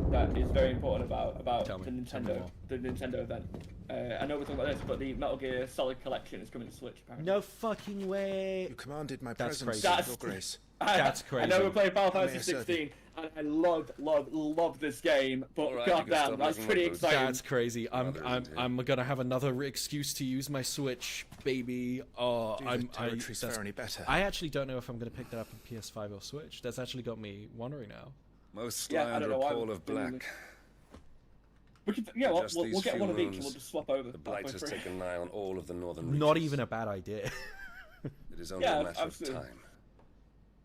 that is very important about the Nintendo event. I know we're talking about this, but the Metal Gear Solid Collection is coming to Switch. Apparently. No fucking way. You commanded my That's presence, crazy. Your Grace. That's crazy. I know we're playing Final Fantasy 16, and I love this game, but goddamn, that's pretty exciting. That's crazy. I'm gonna have another excuse to use my Switch, baby. Oh, fare any better. I actually don't know if I'm gonna pick that up on PS5 or Switch. That's actually got me wondering now. Most lie under a pall of black. We could, we'll get one of each and we'll just swap over. The Blight has taken an eye on all of the northern regions. Not even a bad idea. It is only a matter of time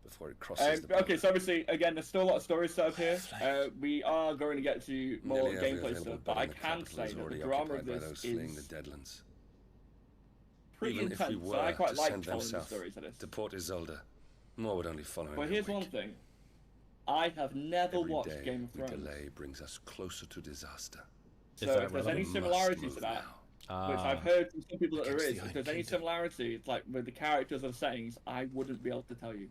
before it crosses the okay, so obviously, again, there's still a lot of stories set up here. We are going to get to more gameplay stuff, but I can say that the drama of this is pretty Even intense. if we So I were quite to like send them telling the south stories of this. to Port Isolde, more would only follow. But here's one thing. I have never watched Game of Thrones. Delay brings us closer to disaster. So if there's any similarities to that, which I've heard from some people that there is, if there's any similarities, like with the characters or settings, I wouldn't be able to tell you.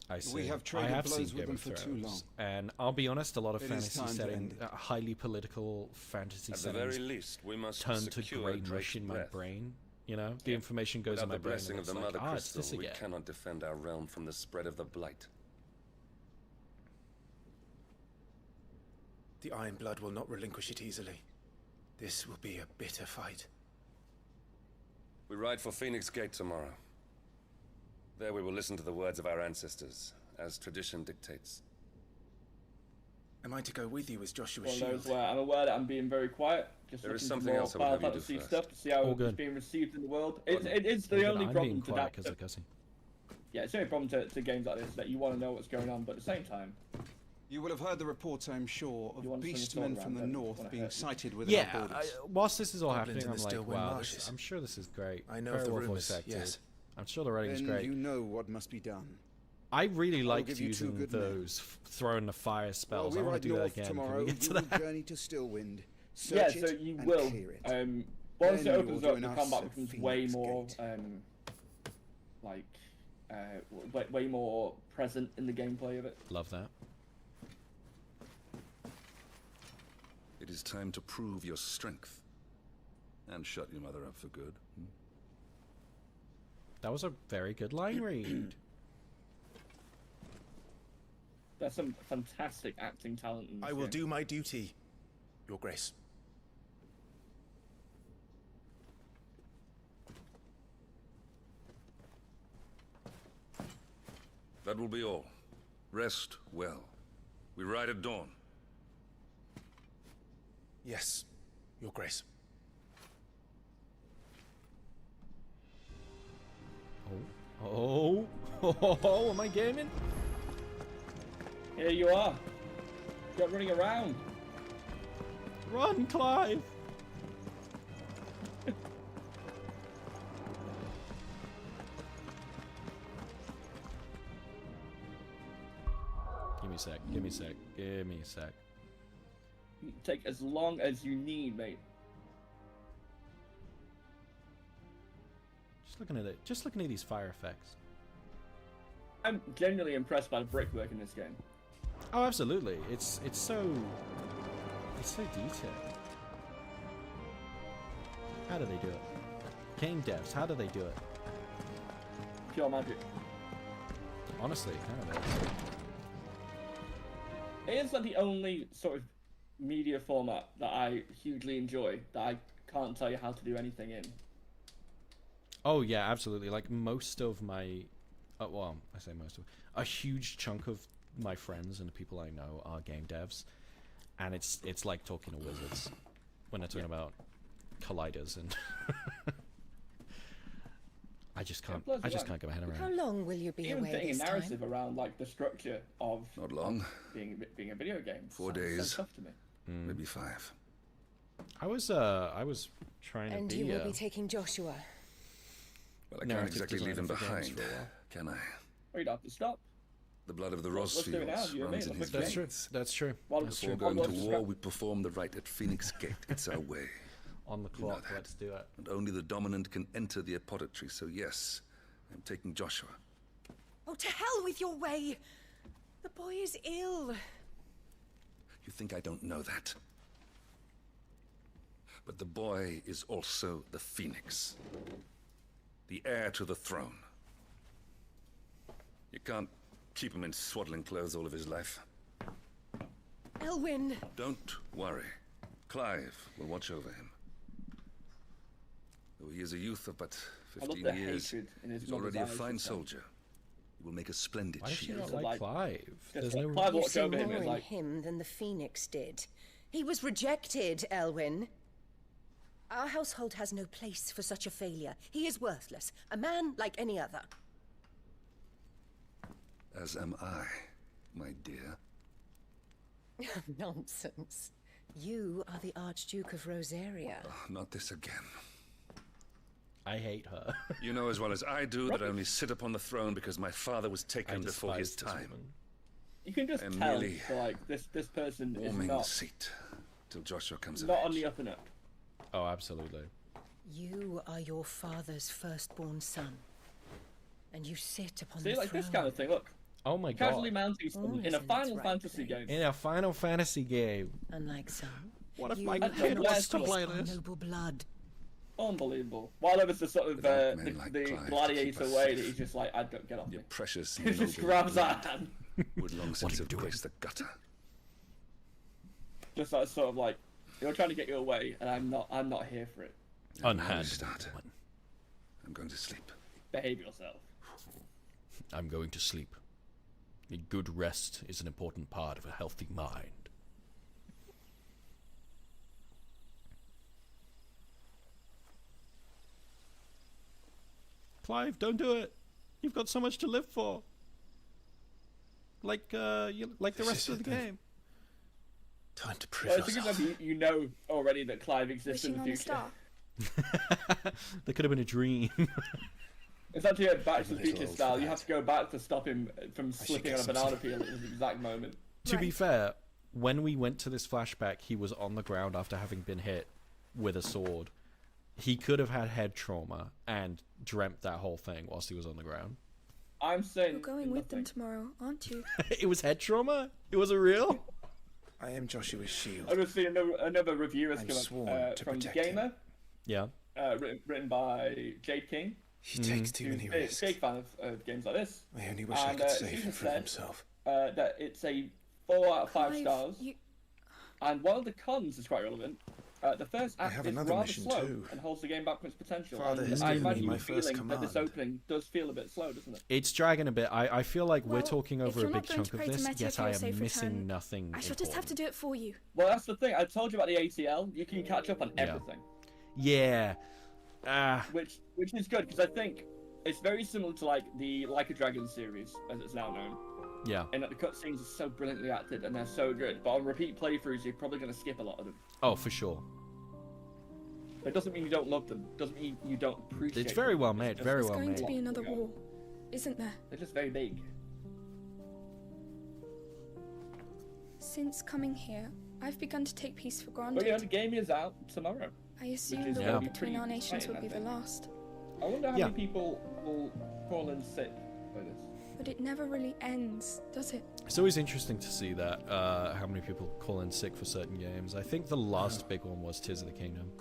I see. We have traded blows with them for too long. And I'll be honest, a lot of fantasy time to setting, end it. highly political fantasy At the settings very least, we must turn to secure grey Drake's mush in my breath. brain. You know, the information goes Without in my the brain. blessing And of the it's like, Mother it's this Crystal, we again. cannot defend our realm from the spread of the Blight. The Iron Blood will not relinquish it easily. This will be a bitter fight. We ride for Phoenix Gate tomorrow. There we will listen to the words of our ancestors, as tradition dictates. Am I to go with you as Joshua One of Shield? those where I'm aware that I'm being very quiet. Just There is looking for something more else I would Final have you do Fantasy first. stuff to see how All it's good. being received in the world. It is the only I'm problem being to quiet that. because of Gussie. Yeah, it's the only problem to games like this that you want to know what's going on, but at the same time, You will have heard the reports, I'm sure, You of want to send a beastmen sword from the around, don't you? north Wanna being hurt you? sighted within Yeah, our borders. whilst this is all Goblins happening, in I'm the like, Stillwind wow, Marshes. I'm sure this is great. I know Very of the well rumors, voice acted. yes. I'm sure the writing's Then great. you know what must be done. I really liked give you two using good men. those throwing the fire spells. While I we want to ride do that north again. tomorrow, Can we get to you will that? journey to Stillwind. yeah, Search so it you and will. clear it. Once Then it you opens will up, join the us combat at becomes Phoenix way more, Gate. way more present in the gameplay of it. Love that. It is time to prove your strength. And shut your mother up for good. That was a very good line read. There's some fantastic acting talent in this I will game. do my duty, Your Grace. That will be all. Rest well. We ride at dawn. Yes, Your Grace. Oh, oh, am I gaming? Here you are. You're running around. Run, Clive! Give me a sec, give me a sec, give me a sec. Take as long as you need, mate. Just looking at these fire effects. I'm genuinely impressed by the brickwork in this game. Oh, absolutely. It's so detailed. How do they do it? Game devs, how do they do it? Pure magic. Honestly, how do they? It is like the only sort of media format that I hugely enjoy that I can't tell you how to do anything in. Oh yeah, absolutely. Like most of my, well, I say most of, a huge chunk of my friends and the people I know are game devs, and it's like talking to wizards when they're talking about colliders and. I just can't get my head around. How long will you be Even away fitting this a time? narrative around like the structure of Not long. being a video game. 4 sounds days. So tough to me. Maybe 5. I was trying And to you be. will be taking Joshua. Well, I can't narrative exactly leave him designer for games behind, for a while. can I? Well, you'd have to stop. The blood of the Let's do it now, Rossfields you and me, runs in let's his make That's true. veins. That's true. Well, That's Before true. going to Let's war, scrap- we perform the rite at Phoenix Gate. It's our way. On the You know clock. that. Let's do it. And only the dominant can enter the apothecary, so yes, I'm taking Joshua. Oh, to hell with your way! The boy is ill. You think I don't know that? But the boy is also the Phoenix. The heir to the throne. You can't keep him in swaddling clothes all of his life. Elwyn! Don't worry. Clive will watch over him. Though he is a youth of but I love 15 the years, hatred in his he's already a mother's eyes fine this time. soldier. He will make a splendid Why does she shield. not So, like like, Clive? just There's like no. Clive You walked see over him more and was in like, him than the Phoenix did. He was rejected, Elwyn. Our household has no place for such a failure. He is worthless. A man like any other. As am I, my dear. Nonsense. You are the Archduke of Rosaria. Oh, not this again. I hate her. You know as well as I do that I only sit upon the throne because my father was I taken before his despise this time. woman. you can just And tell, merely like this person is Warming the not seat till Joshua comes of not on age. the up and up. Oh, absolutely. You are your father's firstborn son. And you sit upon See, the like throne. this kind of thing. Look, Oh my casually god. mounting someone in a Always in Final its right Fantasy place. game. In a Final Fantasy game. Unlike some. What if you my have kid not wants to lost play our this? noble blood. Unbelievable. While there was the sort of Without men like the Clive to gladiator keep us way safe. that he's just like, I don't get off Your me. precious He just noble grabs blood that hand. would long since have graced the gutter. Just like sort of like, you're trying to get you away, and I'm not here for it. Unhanded. Start. I'm going to sleep. Behave yourself. I'm going to sleep. A good rest is an important part of a healthy mind. Clive, don't do it. You've got so much to live for. Like the rest of the game. Time to Well, prove it's a good yourself. enough you know already that Clive exists in Wishing the on a future. star. That could have been a dream. It's actually a Back to the little Future old style. for You that. have to go back to stop him from should slipping get on a some banana sleep. peel at the exact moment. To be Right. fair, when we went to this flashback, he was on the ground after having been hit with a sword. He could have had head trauma and dreamt that whole thing whilst he was on the ground. I'm saying You're going with them nothing. tomorrow, aren't you? It was head trauma? It wasn't real? I am Joshua's shield. I just see another review has I'm come sworn up to from protect Gamer, him. Yeah. written by Jade King, He takes too who's many a big risks. fan of games like this. I only wish I And, could he save him has from said, himself. That it's a 4 out of 5 Clive, stars. you... And while the cons is quite relevant, the first I act have is another rather mission slow too. and holds the game back from its potential. Father and has I given me imagine my you're first feeling that this command. opening does feel a bit slow, doesn't it? It's dragging a bit. I feel like we're Well, talking if over a you're big not going chunk to of pray to this, Metia yet for I your am safe missing return, nothing I shall just have to do it for you. Well, that's the thing. I told you about the ATL. You can catch up on Yeah. everything, Yeah. which is good because I think it's very similar to like the Like a Dragon series, as it's now known. Yeah. And that the cutscenes are so brilliantly acted and they're so good. But on repeat playthroughs, you're probably going to skip a lot of them. Oh, for sure. It doesn't mean you don't love them. Doesn't mean you don't appreciate. It's very them. well made. It's Very just- well There's going made. to be another Yeah. war, isn't there? They're just very big. Since coming here, I've begun to take peace for But granted. yeah, the game is out tomorrow. I assumed is the gonna war be between pretty our nations exciting, would I be the think. last. I wonder how Yeah. many people will call in sick by this. But it never really ends, does it? It's always interesting to see that, how many people call in sick for certain games. I think the last big one was Tears of the Kingdom.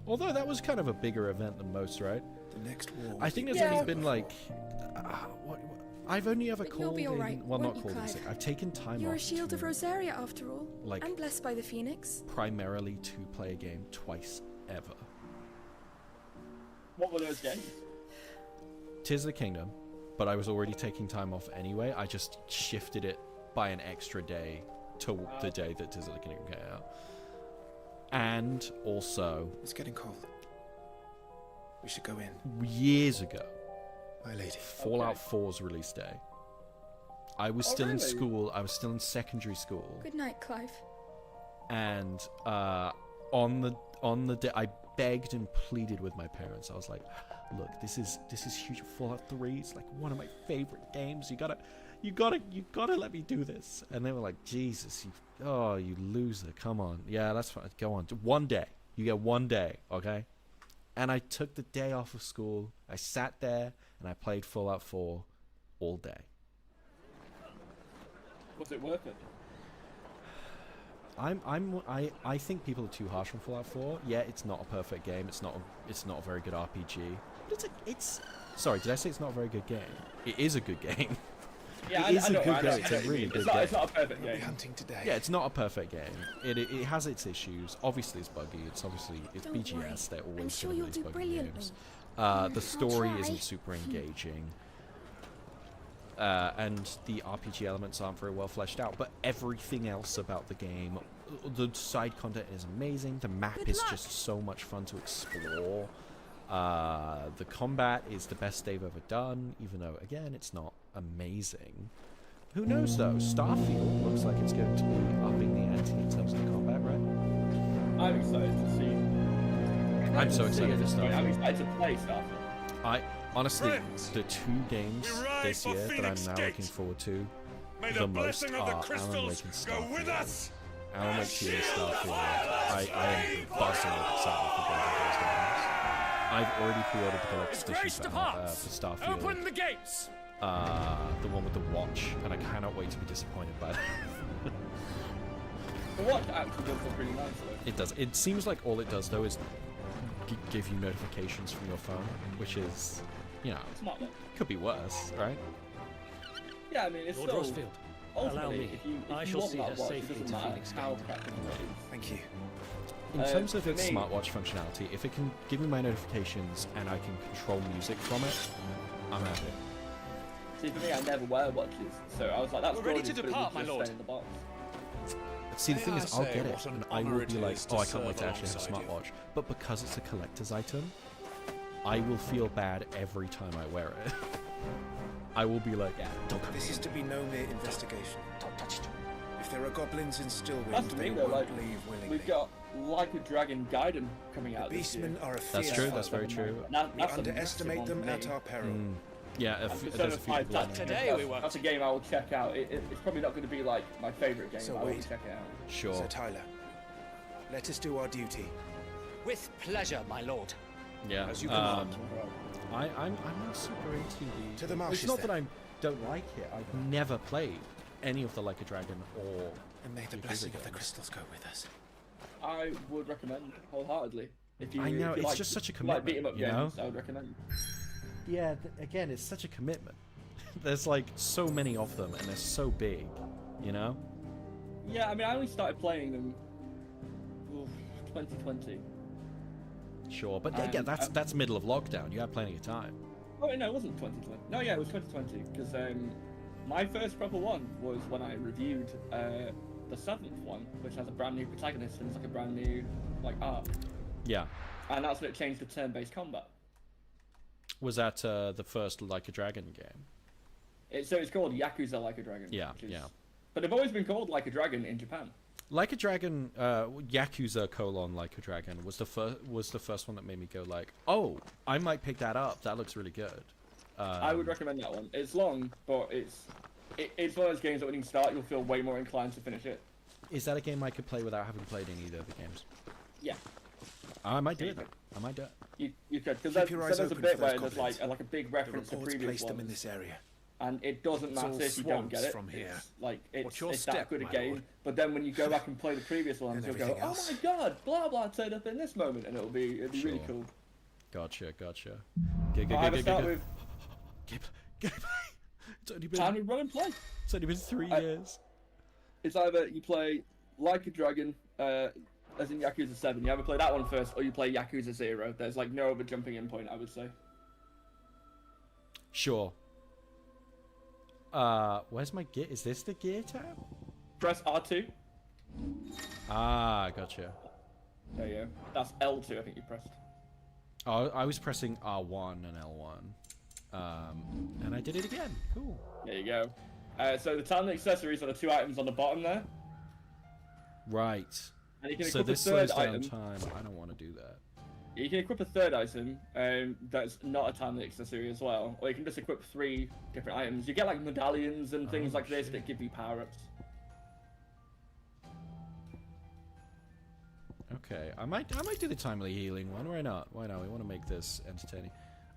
Although that was kind of a bigger event than most, right? The next war. I think there's Yeah. only been like... I've only ever But you'll called be all in... right, well, won't not you, called in Clive? sick. I've taken time You're off a shield of to- Rosaria after all, Like- and blessed by the Phoenix. primarily to play a game twice ever. What were those games? Tears of the Kingdom, but I was already taking time off anyway. I just shifted it by an extra day to the day that Tears of the Kingdom came out. And also... It's getting cold. We should go in. Years ago, My lady. Fallout 4's release day. I was still in school. I was still in secondary school. Good night, Clive. And on the day, I begged and pleaded with my parents. I was like, "Look, this is huge. Fallout 3 is like one of my favorite games. You gotta let me do this." And they were like, "Jesus, you loser. Come on. Yeah, that's fine. Go on. One day. You get one day, okay?" And I took the day off of school. I sat there and I played Fallout 4 all day. Was it worth it? I think people are too harsh on Fallout 4. Yeah, it's not a perfect game. It's not a very good RPG. But sorry, did I say it's not a very good game? It is a good game. Yeah, it is I know, a good I know. game. It's a really good game. It's not a perfect game. Hunting today. Yeah, it's not a perfect game. It has its issues. Obviously, it's buggy. It's BGS. They're always going to release buggy games. The story isn't super engaging. And the RPG elements aren't very well fleshed out, but everything else about the game, the side content is amazing. The map is just so much fun to explore. The combat is the best they've ever done, even though, again, it's not amazing. Who knows, though? Starfield looks like it's going to be upping the ante in terms of the combat, right? I'm excited to see. I'm so excited for Starfield. I'm excited to play Starfield. Honestly, the two games this year that I'm now looking forward to the most are Alan Wake and Starfield. Alan Wake 2 and Starfield. I am buzzing with excitement for both of those games. I've already pre-ordered the collector's edition for Starfield. Open the gates! The one with the watch, and I cannot wait to be disappointed by that. The watch actually does look really nice though. It does. It seems like all it does though is give you notifications from your phone, which is, could be worse, right? Yeah, I mean, it's Lord still... Rosfield, ultimately, allow me. if I you shall want see that her watch, safely it to doesn't matter Phoenix how Gate. practical it is. Thank you. In terms of for its me- smartwatch functionality, if it can give me my notifications and I can control music from it, I'm happy. See, for me, I never wear watches, so I was like, that's We're ready gorgeous, to but it depart, would my just lord. stay in the box. See, the thing May is, I I'll say get it, what an and I honour will it be like, is oh, to I can't wait to serve actually have a alongside you. smartwatch. But because it's a collector's item, I will feel bad every time I wear it. I will be like, don't come This here. is to be no mere investigation. Don't touch it. If there are goblins in Stillwind, That's the they thing though, won't like, leave willingly. we've got Like a Dragon Gaiden coming out The this year. beastmen are a That's fierce true, foe. that's very true. We That's a underestimate massive them one for at me. our peril. Yeah, And there's Persona a few 5, people like Today we won't. That's a game I will check out. It's probably not going to be like my favourite game, So but I will wait. check it out. Sure. Sir Tyler, let us do our duty. With pleasure, my lord. Yeah. As you command. I'm not super into the... To the marshes, It's not that then. I don't like it. I've never played any of the Like a Dragon or... And may the Yakuza blessing of the games. crystals go with us. I would recommend wholeheartedly. If you, I know, if you it's like, just such a like beat 'em commitment, up you know? games, I would recommend. Yeah, again, it's such a commitment. There's like so many of them, and they're so big, you know? Yeah, I mean, I only started playing them 2020. Sure, but again, that's middle of lockdown. You have plenty of time. Oh, no, it wasn't 2020. No, yeah, it was 2020, because my first proper one was when I reviewed the 7th one, which has a brand new protagonist and it's like a brand new arc. Yeah. And that's when it changed to turn-based combat. Was that the first Like a Dragon game? So it's called Yakuza Like a Dragon. Yeah, which is- yeah. But they've always been called Like a Dragon in Japan. Like a Dragon, Yakuza : Like a Dragon was the first one that made me go like, oh, I might pick that up. That looks really good. I would recommend that one. It's long, but it's one of those games that when you start, you'll feel way more inclined to finish it. Is that a game I could play without having played any of the other games? Yeah. I might do it. I might do it. You could, because Keep your eyes there's a open bit for where those there's goblins. like a big The reference to reports previous placed them in ones, this area. and it doesn't It's all matter if you don't get swamps it. from here. It's your that step, good a my game. lord? But then when you go back and play the previous ones, And you'll go, everything oh else. my god, blah blah turned up in this moment, and it'll be really Sure. cool. Gotcha. But either start with It's only time been to run and play. it's only been 3 years. It's either you play Like a Dragon, as in Yakuza 7, you either play that one first or you play Yakuza 0. There's like no other jumping in point, I would say. Sure. Where's my gear? Is this the gear tab? Press R2. Ah, gotcha. There you go. That's L2, I think you pressed. Oh, I was pressing R1 and L1. And I did it again. Cool. There you go. So the talent accessories are the 2 items on the bottom there. Right. And you can So equip this a third slows down item. time. I don't want to do that. You can equip a third item that's not a talent accessory as well. Or you can just equip 3 different items. You get like medallions and things like this that give you power-ups. Okay, I might do the timely healing one. Why not? Why not? We want to make this entertaining.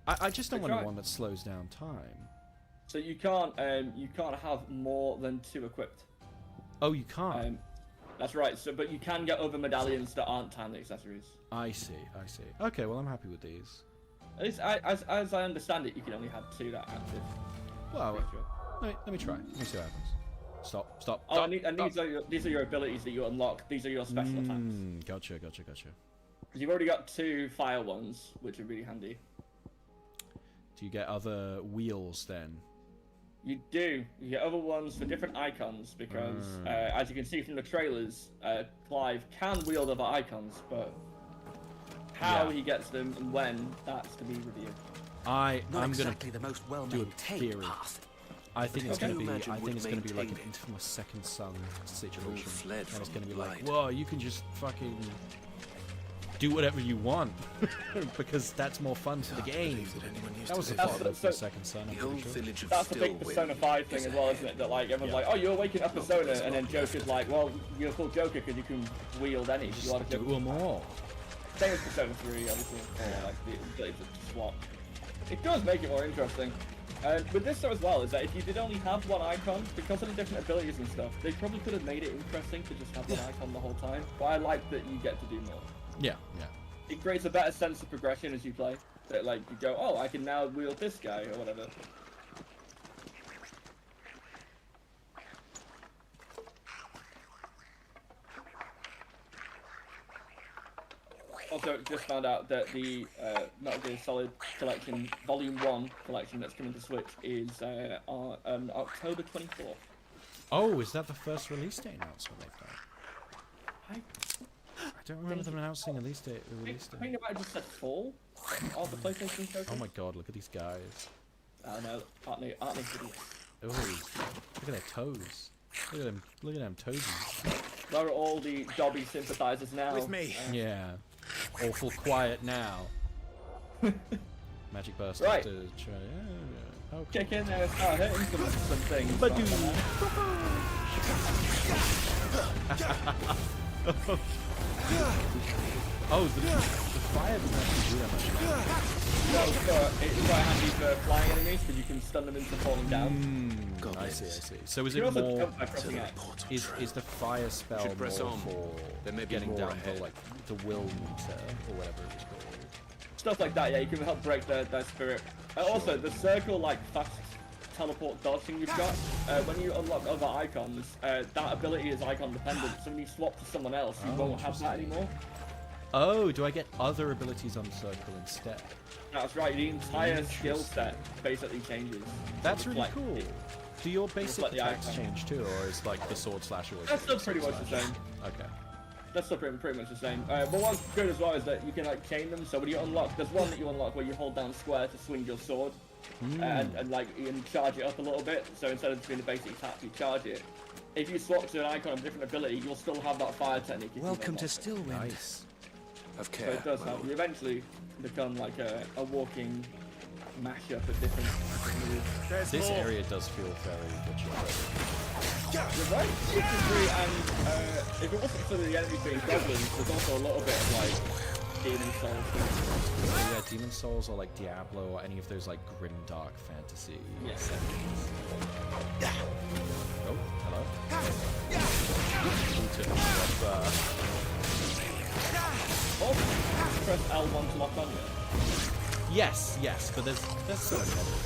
I just don't want one that slows down time. So you can't have more than 2 equipped. Oh, you can't. That's right. So, but you can get other medallions that aren't talent accessories. I see. I see. Okay, well I'm happy with these. At least, as I understand it, you can only have 2 that are active. Well, let me try. Let me see what happens. Stop. Stop. Oh, and these are your abilities that you unlock. These are your special attacks. Gotcha. Because you've already got 2 fire ones, which are really handy. Do you get other wheels then? You do. You get other ones for different icons because, as you can see from the trailers, Clive can wield other icons, but how he gets them and when, that's to be revealed. I'm exactly gonna the most do a theory. path. I think it's Can gonna you be. imagine I think would it's gonna be like an maintain it? infamous second son situation, fled and it's from gonna be like, light. whoa, you can just fucking do whatever you want because that's more fun for the game. That was the thought of the second son. The old village of That's the big Persona 5 thing as well, isn't it? That like everyone's like, oh, you're waking up Persona, and then Joker's like, well, you're called Joker because you can wield any. You want to do them all. Same as Persona 3, obviously. Like the ability to swap. It does make it more interesting. And with this though as well, is that if you did only have one icon, because of the different abilities and stuff, they probably could have made it interesting to just have one icon the whole time. But I like that you get to do more. Yeah. It creates a better sense of progression as you play. That like you go, oh, I can now wield this guy or whatever. Also, just found out that the Metal Gear Solid collection, Volume 1 collection that's coming to Switch is on October 24th. Oh, is that the first release date announcement they've done? I don't remember them announcing a release date. I think they might have just said fall of the PlayStation token. Oh my god, look at these guys. Oh no, aren't they idiots? Oh, look at their toes. Look at them toesies. Where are all the Dobby sympathizers now? With me. Yeah. Awful quiet now. Magic burst Right. to try. Yeah. Oh, Kick in there and start hitting some things. Oh, the fire doesn't actually do that much. No, but it's quite handy for flying enemies because you can stun them into falling down. I see. So is You it can also more? jump by pressing X. Is the fire spell Should press more on. for There may be getting more down ahead. the like the will meter or whatever it is called? Stuff like that, yeah, you can help break their spirit. Also, the circle, like, fast teleport dodge thing you've got, when you unlock other icons, that ability is icon dependent, so when you swap to someone else, you won't have that anymore. Oh, do I get other abilities on circle instead? That's right, the entire skill set basically changes. That's really Like, cool. Do your basic like the attacks icon. change too, or is like the sword slash always? That's still pretty much the same. Okay. That's still pretty much the same. But what's good as well is that you can like chain them. So when you unlock, there's one that you unlock where you hold down square to swing your sword, and like you can charge it up a little bit. So instead of just doing the basic attack, you charge it. If you swap to an icon of a different ability, you'll still have that fire technique. if you Welcome to unlock it. Stillwind. Nice. Of So care. it does help. You eventually become like a walking mashup of different moves. This area does feel very Witcher. You're right. Witcher 3 and if it wasn't for the enemies being goblins, there's also a little bit of like Demon Souls. Yeah, Demon Souls or like Diablo or any of those like grim dark fantasy Yeah. settings. Oh, hello. Press L1 to lock on you. Yes, but there's so many others.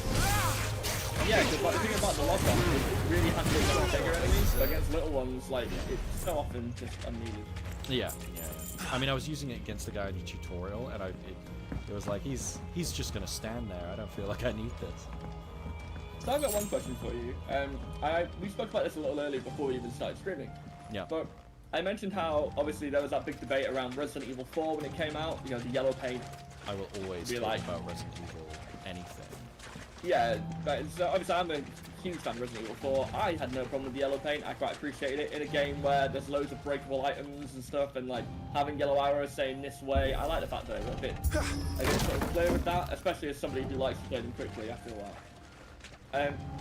Yeah, because like, the thing about the lock on is it's really handy against bigger enemies, but against little ones, like, it's so often just unneeded. Yeah. I mean, I was using it against the guy in the tutorial, and it was like, he's just gonna stand there. I don't feel like I need this. So I've got one question for you. We spoke about this a little earlier before we even started streaming. Yeah. But I mentioned how obviously there was that big debate around Resident Evil 4 when it came out. You know, the yellow paint. I will always talk about Resident Evil anything. Yeah, but so obviously I'm a huge fan of Resident Evil 4. I had no problem with the yellow paint. I quite appreciated it in a game where there's loads of breakable items and stuff, and like having yellow arrows saying this way. I like the fact that they were a bit sort of clear with that, especially as somebody who likes to play them quickly after a while.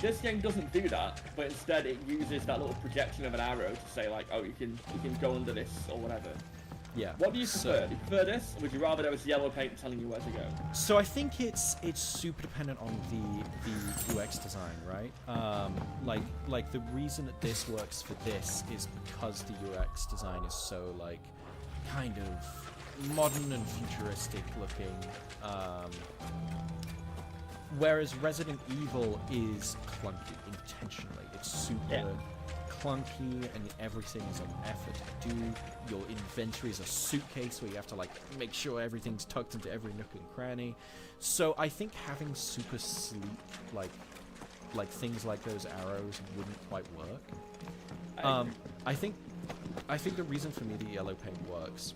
This game doesn't do that, but instead it uses that little projection of an arrow to say like, oh, you can go under this or whatever. Yeah. What do you prefer? Do you prefer this, or would you rather there was yellow paint telling you where to go? So I think it's super dependent on the UX design, right? Like the reason that this works for this is because the UX design is so like kind of modern and futuristic looking. Whereas Resident Evil is clunky intentionally. It's super clunky, and everything is an effort to do. Your inventory is a suitcase where you have to like make sure everything's tucked into every nook and cranny. So I think having super sleek like things like those arrows wouldn't quite work. I think the reason for me the yellow paint works,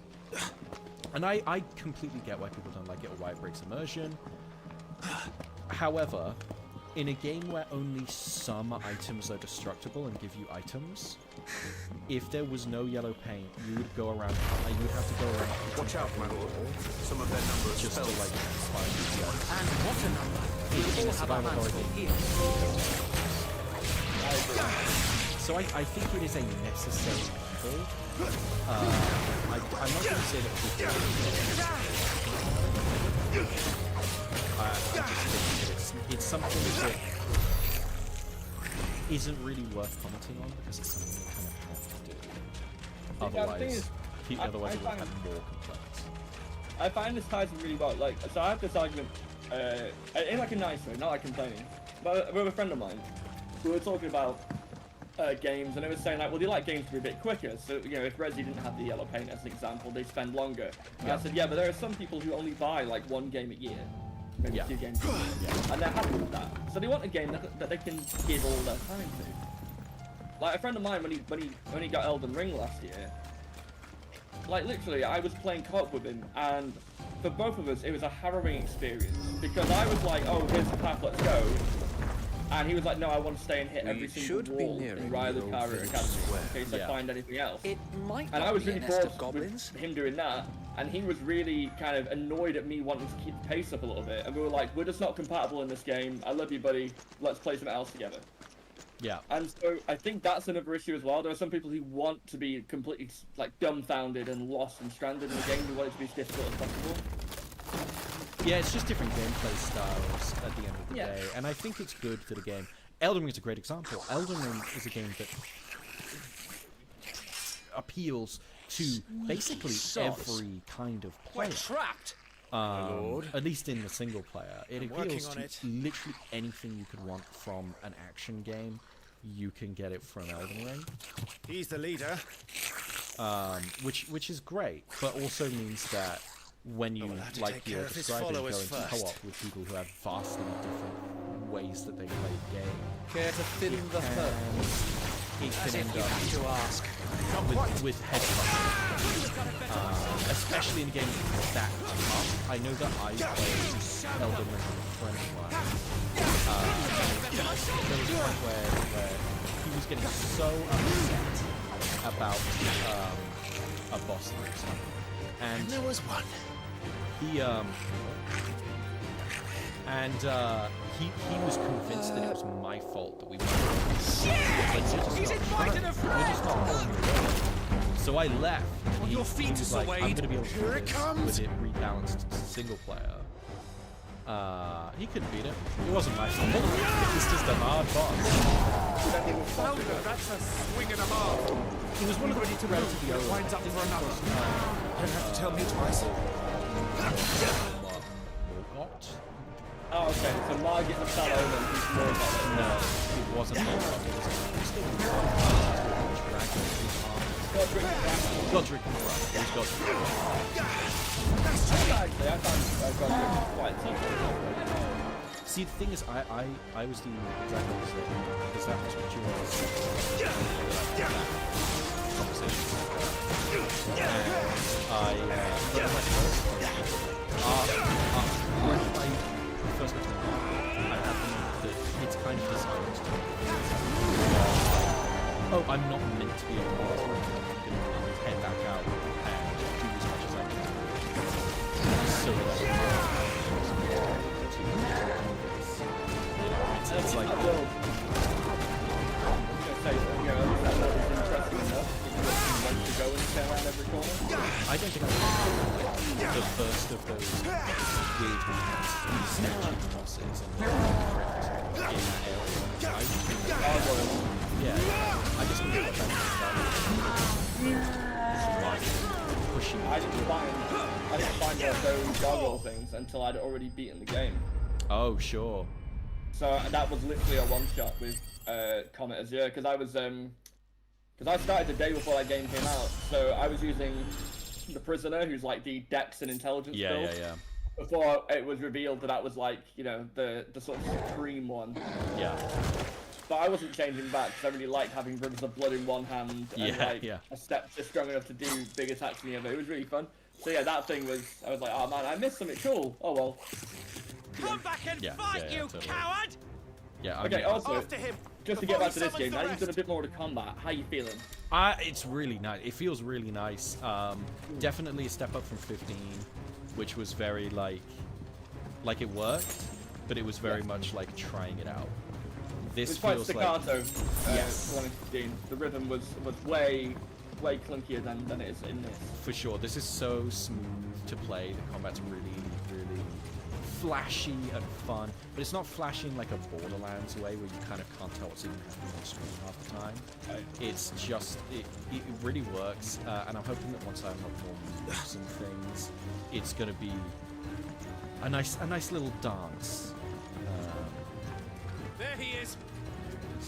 and I completely get why people don't like it or why it breaks immersion. However, in a game where only some items are destructible and give you items, if there was no yellow paint, you would go around. You would have to go around. Watch out, my lord. Some of their number of just spells. to like find the And what a number! in a survival horror game. So I think it is a necessary evil. I'm not going to say that I just think that it's something that isn't really worth commenting on because it's something you kind of have to do. Otherwise, otherwise it will have more complaints. I find this ties in really well. Like, so I have this argument in like a nice way, not like complaining, but with a friend of mine who were talking about games, and it was saying like, well, they like games to be a bit quicker. So you know, if Resi didn't have the yellow paint as an example, they spend longer. And I said, yeah, but there are some people who only buy like one game a year. Maybe 2 games a year, and they're happy with that. So they want a game that they can give all their time to. Like a friend of mine, when he got Elden Ring last year, like literally, I was playing co-op with him, and for both of us, it was a harrowing experience because I was like, "Oh, here's the path, let's go," and he was like, "No, I want to stay and hit every single wall in Riley Academy in case I find anything else." It might and I was really bored with him doing that. And he was really kind of annoyed at me wanting to keep the pace up a little bit. And we were like, we're just not compatible in this game. I love you, buddy. Let's play something else together. Yeah. And so I think that's another issue as well. There are some people who want to be completely like dumbfounded and lost and stranded in the game who want it to be as difficult as possible. Yeah, it's just different gameplay styles at the end of the day. And I think it's good for the game. Elden Ring is a great example. Elden Ring is a game that appeals to basically every kind of player. We're trapped. At least in the single player. It appeals to literally anything you could want from an action game. You can get it from Elden Ring. He's the leader. Which is great, but also means that when you, like you're describing, go into co-op with people who have vastly different ways that they play the game. Care to thin the herd? It can end up with headbutting. Especially in a game that tough. I know that I played Elden Ring with a friend of mine. There was a point where he was getting so upset about a boss fight. And there was one. He was convinced that it was my fault that we were. He's invited a friend! So I left. Your feet was like, I'm gonna be able to do it this comes. with it rebalanced single player. He couldn't beat it. It wasn't my fault. It was just a hard boss. That's a swing and a half. He was one of the relatively old. Winds up for another. You don't have to tell me twice. Oh, okay. So Margit the fellow then he's more about it. No, it wasn't Morgoth. It was still Dragon. Godric and Moran. Who's Godric? Actually, I found Godric quite simple. See, the thing is, I was the exact opposite, because that was what you were conversation. And but my first when I first got to the I had the note that it's kind of designed to oh, I'm not meant to be a monster, I'm gonna head back out and do as much as I can. So that it's like I was gonna say, you know, that was interesting enough. When to go and stay around every corner. I don't think I the first of those weird snatching bosses and crypt in that area. I just think that pushing. I didn't find those gargoyle things until I'd already beaten the game. Oh, sure. So that was literally a one-shot with Comet Azure, because I was because I started the day before that game came out, so I was using the Prisoner, who's like the Dex and Intelligence build. Yeah. Before it was revealed that that was like, you know, the sort of supreme one. Yeah. But I wasn't changing back because I really liked having Rivers of Blood in one hand and a step just strong enough to do big attacks in the other. It was really fun. So yeah, that thing was, I was like, oh man, I missed something cool. Oh well. Come back and fight, you totally. Coward! Yeah. Okay. Also, after him, just to get back to this game, now you've done a bit more to combat. How you feeling? It's really nice. It feels really nice. Definitely a step up from 15, which was very like it worked, but it was very much like trying it out. This feels staccato, like yes. 15. The rhythm was way clunkier than it is in this. For sure. This is so smooth to play. The combat's really flashy and fun, but it's not flashy in like a Borderlands way where you kind of can't tell what's even happening on screen half the time. It's just it really works, and I'm hoping that once I unlock more moves and things, it's going to be a nice little dance. There he is.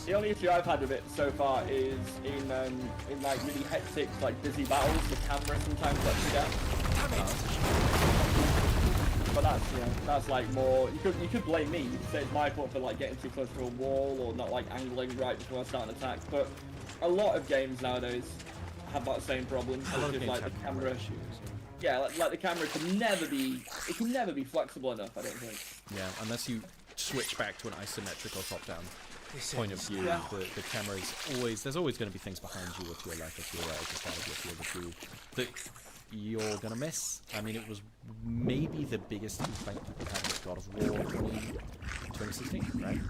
The only issue I've had with it so far is in like really hectic, like busy battles, the camera sometimes lets you down. But that's, you know, that's like more. You could blame me. You could say it's my fault for like getting too close to a wall or not like angling right before I start an attack. But a lot of games nowadays have that same problem. Just like the camera issues. Yeah, like the camera can never be flexible enough. I don't think. Yeah, unless you switch back to an isometric or top-down point of view, the camera is always. There's always going to be things behind you if you're like if you're just out of your field of view that you're gonna miss. I mean, it was maybe the biggest complaint people had with God of War 2016, right?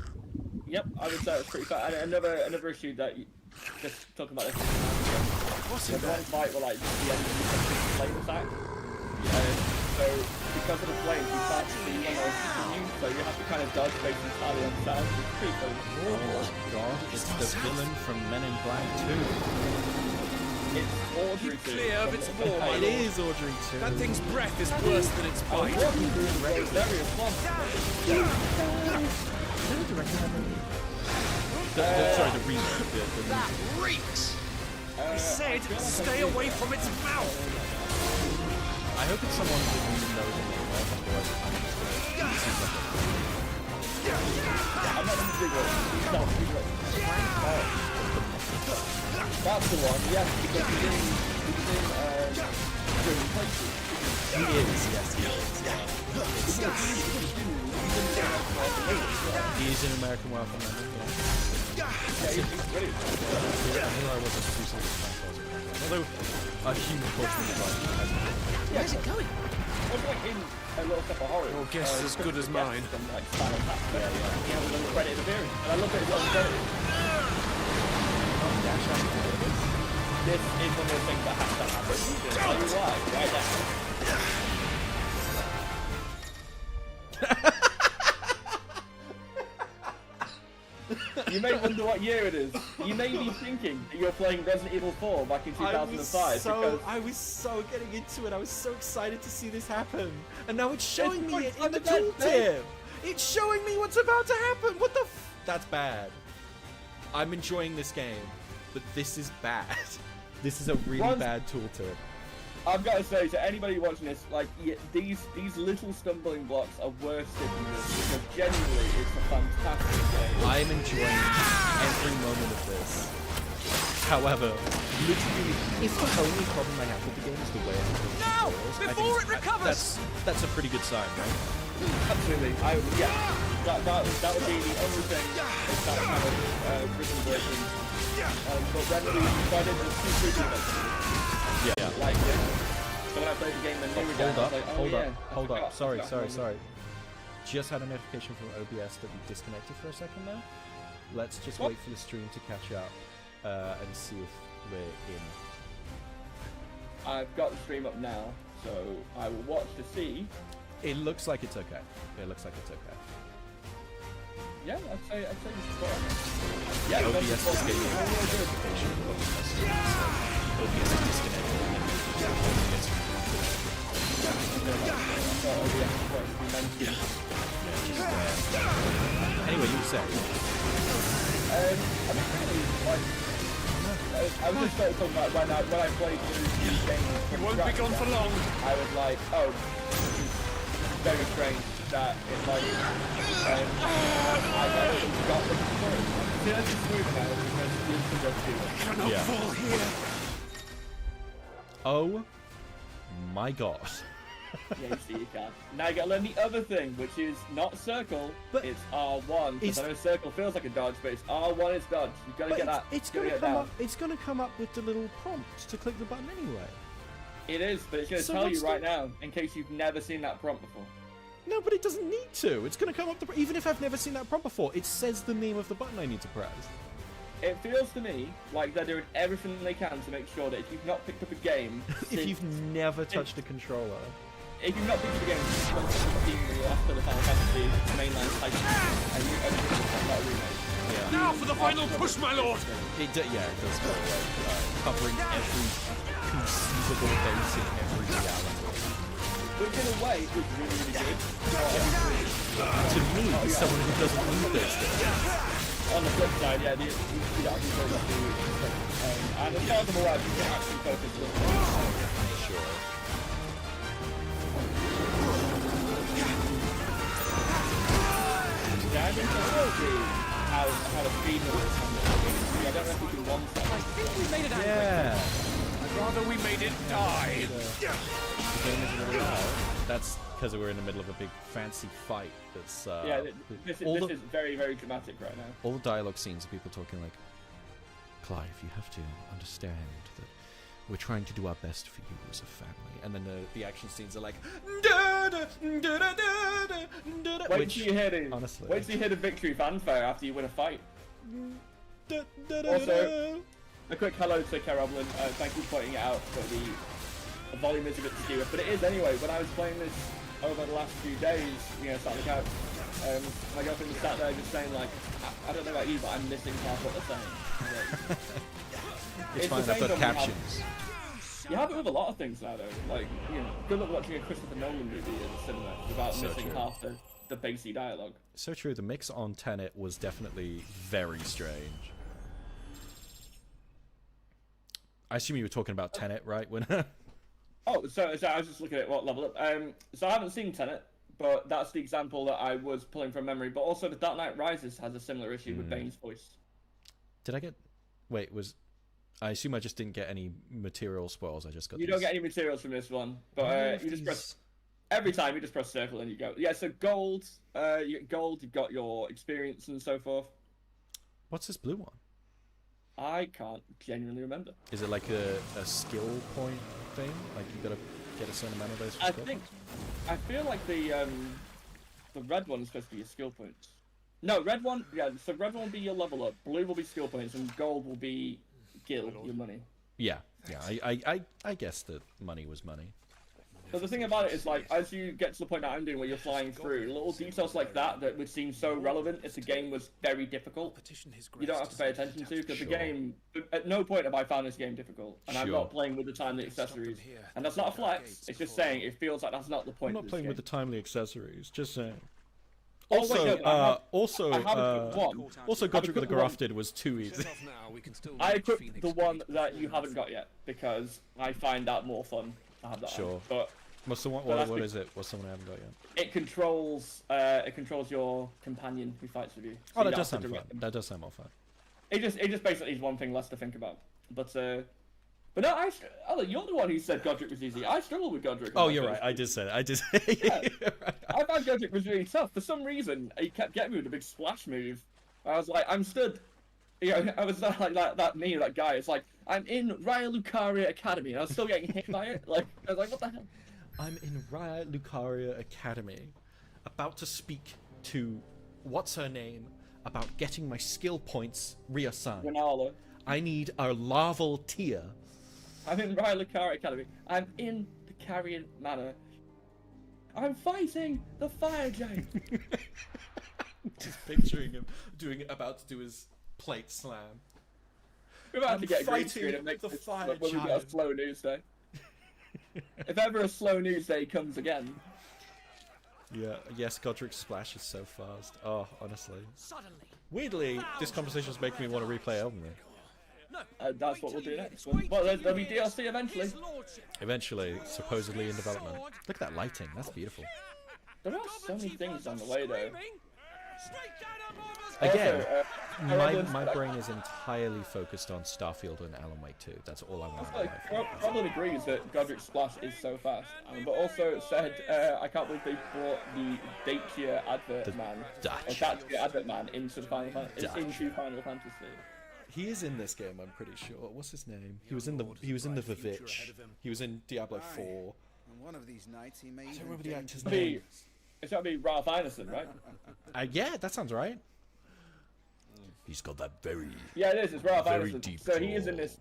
Yep, I would say it was pretty fast. And another issue that you just talking about this. What's it? One fight where like the enemy flame attack. So because of the flames, you can't see when they're shooting you, so you have to kind of dodge based entirely on sound. It's pretty funny. Oh my god, it's the villain from Men in Black 2. It's Audrey 2. Clear of its form. It is Audrey 2. That thing's breath is worse than its bite. Very responsible. Sorry, the remake. That reeks! He said, stay away from its mouth! I hope it's someone who knows the name of otherwise I'm not going to dig it. That's the one, yes, because he's in German places. He is, yes, he is. He is in American Welcome London, yeah. He's brilliant. I knew I wasn't too serious about that. Although, a human portion of life has been. Where's it going? I was like in a little step of horror. Your guess is as good as mine. And, like, Final Fantasy. Yeah. He has a little credit appearance. And I love that it's on credit. This is one of the things that has to happen. Just tell you why, right now. You may wonder what year it is. You may be thinking that you're playing Resident Evil 4 back in 2005. I was so getting into it. I was so excited to see this happen. And now it's showing me it in the tooltip. tooltip. It's showing me what's about to happen. What the That's bad. I'm enjoying this game, but this is bad. This is a really bad tooltip. I've got to say to anybody watching this, like, these little stumbling blocks are worth sticking with because genuinely it's a fantastic game. I'm enjoying every moment of this. However, literally, if the only problem I have with the game is the way it controls, Before it recovers! That's a pretty good sign, right? Absolutely. That would be the only thing is that kind of written version. But when we tried it, there's 2 previews. Yeah. Like, so when I played the game and they were down, I was like, hold up. Sorry. Just had a notification from OBS that we disconnected for a second there. Let's just wait for the stream to catch up and see if we're in. I've got the stream up now, so I will watch to see. It looks like it's okay. Yeah, I'd say this is fine. Yeah, OBS just gave me a notification. OBS is disconnected. Anyway, you say. I mean, really, like, I was just talking about when I played through these games. You won't be gone for long. I was like, oh, this is very strange that it's like, I got the story. See, that's just smooth now because you can Cannot fall here. Oh my god. Yeah, you see, you can. Now you gotta learn the other thing, which is not circle, but it's R1. Because I know circle feels like a dodge, but it's R1 is dodge. You gotta get that. It's gonna come up with the little prompt to click the button anyway. It is, but it's gonna tell you right now, in case you've never seen that prompt before. No, but it doesn't need to. It's gonna come up even if I've never seen that prompt before. It says the name of the button I need to press. It feels to me like they're doing everything they can to make sure that if you've not picked up a game, if you've never touched a controller. If you've not picked up a game since 2015 after the Final Fantasy mainline title, and you've got a remake. Yeah. Now for the final push, my lord! It does go covering every conceivable base in every reality. Which in a way is really, really good. To me, as someone who doesn't need those things. On the flip side, yeah, you don't have to go back to and as far as I'm aware, you can actually focus on it. Sure. Yeah, I think how the speed of this I don't know if we can one-shot. I think we made it out. Yeah. I'd rather we made it die. The game isn't really loud. That's because we're in the middle of a big fancy fight. That's yeah, this is very, very dramatic right now. All the dialogue scenes are people talking like, Clive, you have to understand that we're trying to do our best for you as a family. And then the action scenes are like, wait till you hear the honestly, wait till you hear the victory fanfare after you win a fight. Also, a quick hello to Caroblin. Thank you for pointing it out, but the volume is a bit skew, but it is anyway. When I was playing this over the last few days, sat on the couch, my girlfriend was sat there just saying like, I don't know about you, but I'm missing half what they're saying. It's fine, I've got captions. You have it with a lot of things now, though. Like, good luck watching a Christopher Nolan movie in the cinema without missing half the basic dialogue. So true. The mix on Tenet was definitely very strange. I assume you were talking about Tenet, right? When Oh, so I was just looking at what level up. So I haven't seen Tenet, but that's the example that I was pulling from memory. But also, The Dark Knight Rises has a similar issue with Bane's voice. Did I get? Wait, I assume I just didn't get any material spoils. I just got. You don't get any materials from this one, but you just press. Every time you just press circle and you go. Yeah, so gold. You get gold. You've got your experience and so forth. What's this blue one? I can't genuinely remember. Is it like a skill point thing? Like you gotta get a certain amount of those? I feel like the red one is supposed to be your skill points. No, red one. Yeah, so red one will be your level up. Blue will be skill points, and gold will be gil, your money. Yeah. I guess that money was money. So the thing about it is, like, as you get to the point that I'm doing where you're flying through, little details like that would seem so relevant if the game was very difficult. You don't have to pay attention to, because the game, at no point have I found this game difficult, and I'm not playing with the timely accessories. And that's not a flex, it's just saying it feels like that's not the point. I'm not playing with the timely accessories, just saying. Also, also, Godric the Grafted was too easy. I equipped the one that you haven't got yet because I find that more fun to have that. Sure. On. But what is it? What's the one I haven't got yet? It controls your companion who fights with you. So Oh, that does sound fun. That does sound more fun. It just basically is one thing less to think about. But no, you're the one who said Godric was easy. I struggle with Godric. Oh, you're right. I did say that. I did. Yeah. I found Godric was really tough. For some reason, he kept getting me with a big splash move. I was like, I'm stood. You know, I was like that guy. It's like, I'm in Raya Lucaria Academy, and I was still getting hit by it. Like, I was like, what the hell? I'm in Raya Lucaria Academy, about to speak to what's her name about getting my skill points reassigned. Renala. I need a larval tier. I'm in Raya Lucaria Academy. I'm in the Carrion Manor. I'm fighting the Fire Giant. Just picturing him about to do his plate slam. We're about to get a green screen and make the this Fire when we get a slow news day. If ever a slow news day comes again. Yeah, yes, Godric's splash is so fast. Oh, honestly. Weirdly, this conversation is making me want to replay Elden Ring. That's what we'll do next. Well, there'll be DLC eventually. Eventually, supposedly in development. Look at that lighting, that's beautiful. There are so many things on the way though. Again, my brain is entirely focused on Starfield and Alan Wake 2. That's all I want in life. Roland agrees that Godric's splash is so fast, but also said, I can't believe they brought the Dacia advert man into Final Fantasy. He is in this game, I'm pretty sure. What's his name? He was in the Vivitch. He was in Diablo 4. One of these nights he may I don't remember the actor's name. It's gotta be Ralph Ineson, right? Yeah, that sounds right. He's got that very it is. It's Ralph Ineson. Deep so he is in this.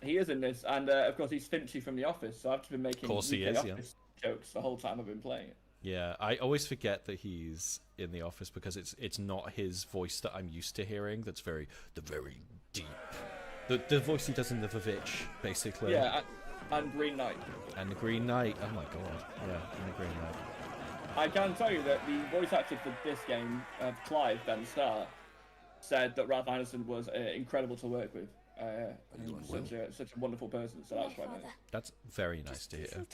He is in this, and of course he's Finchy from The Office. So I've just been making Office jokes the whole time I've been playing it. Yeah, I always forget that he's in The Office because it's not his voice that I'm used to hearing. That's very deep. The voice he does in the Vivitch, basically. Yeah, and Green Knight. And the Green Knight. Oh my god. Yeah, and the Green Knight. I can tell you that the voice actor for this game, Clive Ben Starr, said that Ralph Ineson was incredible to work with. Such a wonderful person. So that's quite nice. That's very nice to hear.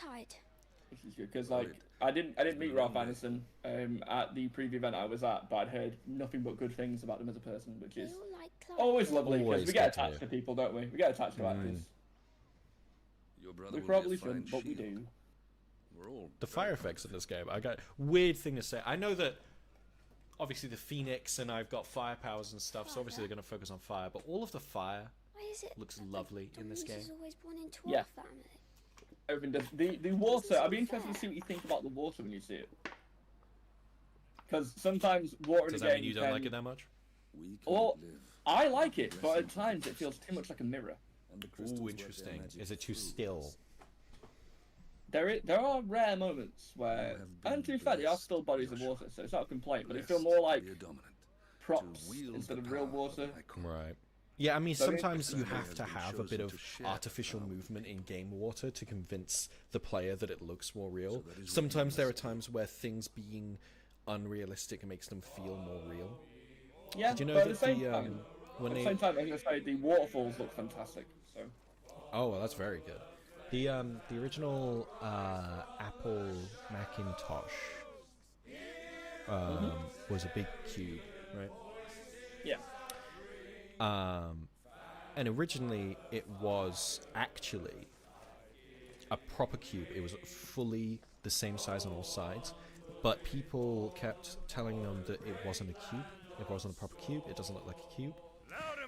Because I didn't meet Ralph Ineson at the preview event I was at, but I'd heard nothing but good things about him as a person, which is always lovely because we get attached to people, don't we? We get attached to actors. We probably shouldn't, but we do. The fire effects in this game, I got weird thing to say. I know that obviously the Phoenix and I've got fire powers and stuff, so obviously they're going to focus on fire, but all of the fire looks lovely in this game. Yeah. The water, I'd be interested to see what you think about the water when you see it. Because sometimes water in Does a that game mean you don't like it that much? Well, I like it, but at times it feels too much like a mirror. Ooh, interesting. Is it too still? There are rare moments where, and to be fair, they are still bodies of water, so it's not a complaint, but they feel more like props instead of real water. Right. Yeah, I mean, sometimes you have to have a bit of artificial movement in game water to convince the player that it looks more real. Sometimes there are times where things being unrealistic makes them feel more real. Yeah, Did you know but that at the same time, I'm going to say the waterfalls look fantastic. So. Oh, well, that's very good. The original Apple Macintosh was a big cube, right? Yeah. And originally it was actually a proper cube. It was fully the same size on all sides, but people kept telling them that it wasn't a cube. It wasn't a proper cube. It doesn't look like a cube.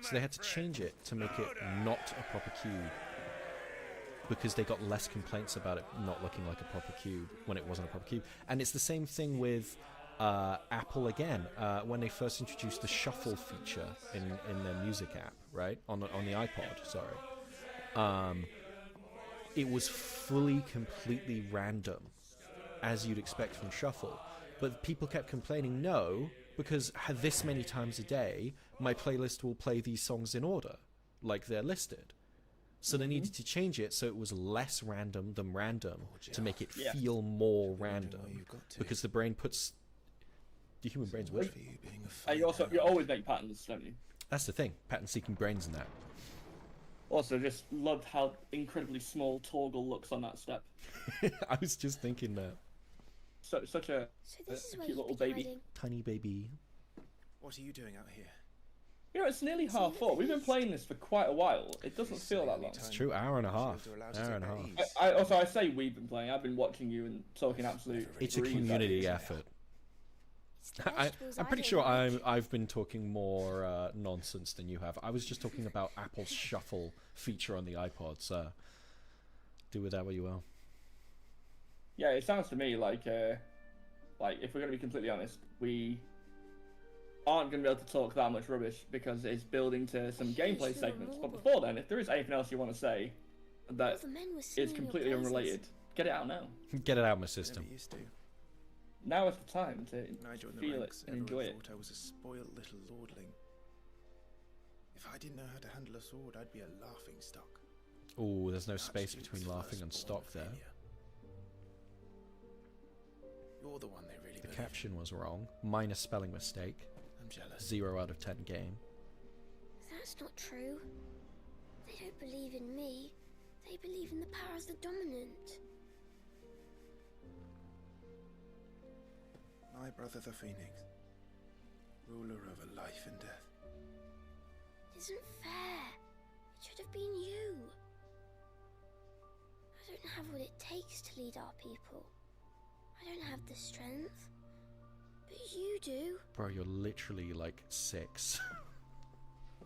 So they had to change it to make it not a proper cube, because they got less complaints about it not looking like a proper cube when it wasn't a proper cube. And it's the same thing with Apple again, when they first introduced the shuffle feature in their music app, right? On the iPod, sorry. It was fully, completely random, as you'd expect from shuffle. But people kept complaining, no, because this many times a day, my playlist will play these songs in order, like they're listed. So they needed to change it so it was less random than random to make it feel more random, because the brain puts Do human brains would. And you always make patterns, don't you? That's the thing. Pattern-seeking brains in that. Also, just loved how incredibly small Torgal looks on that step. I was just thinking that. Such a cute little baby. Tiny baby. What are you doing out here? You know, it's nearly half 4. We've been playing this for quite a while. It doesn't feel that long. It's true, hour and a half. I say we've been playing. I've been watching you and talking absolute. It's a community effort. I'm pretty sure I've been talking more nonsense than you have. I was just talking about Apple's shuffle feature on the iPod, so do with that what you will. Yeah, it sounds to me like if we're going to be completely honest, we aren't going to be able to talk that much rubbish because it's building to some gameplay segments. But before then, if there is anything else you want to say that is completely unrelated, get it out now. Get it out of my system. Now is the time to feel it and enjoy it. I was a spoiled little lordling. If I didn't know how to handle a sword, I'd be a laughing stock. Oh, there's no space between laughing and stock there. You're the one they really The caption was wrong. Minor spelling mistake. I'm jealous. 0 out of 10 game. That's not true. They don't believe in me. They believe in the powers the dominant. My brother the Phoenix, ruler over life and death. It isn't fair. It should have been you. I don't have what it takes to lead our people. I don't have the strength. But you do. Bro, you're literally like 6.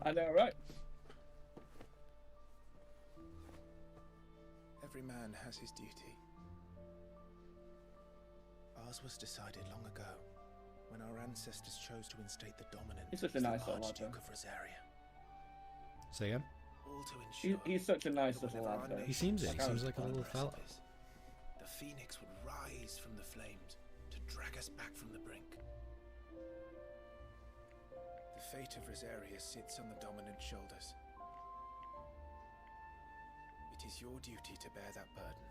I know, right? Every man has his duty. Ours was decided long ago, when our ancestors chose to instate the dominant. He's such a nice little lad. Duke of Rosaria. Say again? All to ensure he's such a nice little lad. He seems it. He seems like a little fella. The Phoenix would rise from the flames to drag us back from the brink. The fate of Rosaria sits on the dominant shoulders. It is your duty to bear that burden.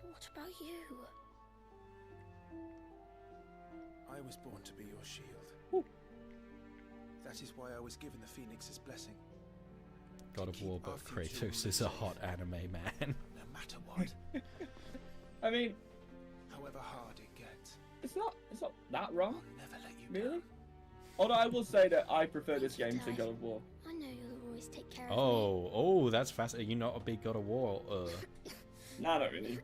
What about you? I was born to be your shield. Ooh. That is why I was given the Phoenix's blessing. God of War, but Kratos is a hot anime man. No matter what. I mean, however hard it gets, it's not that wrong. I'll never let you really. Although I will say that I prefer this game to God of War. I know you'll always take care of me. Oh, that's fascinating. You're not a big God of War. Nah, not really.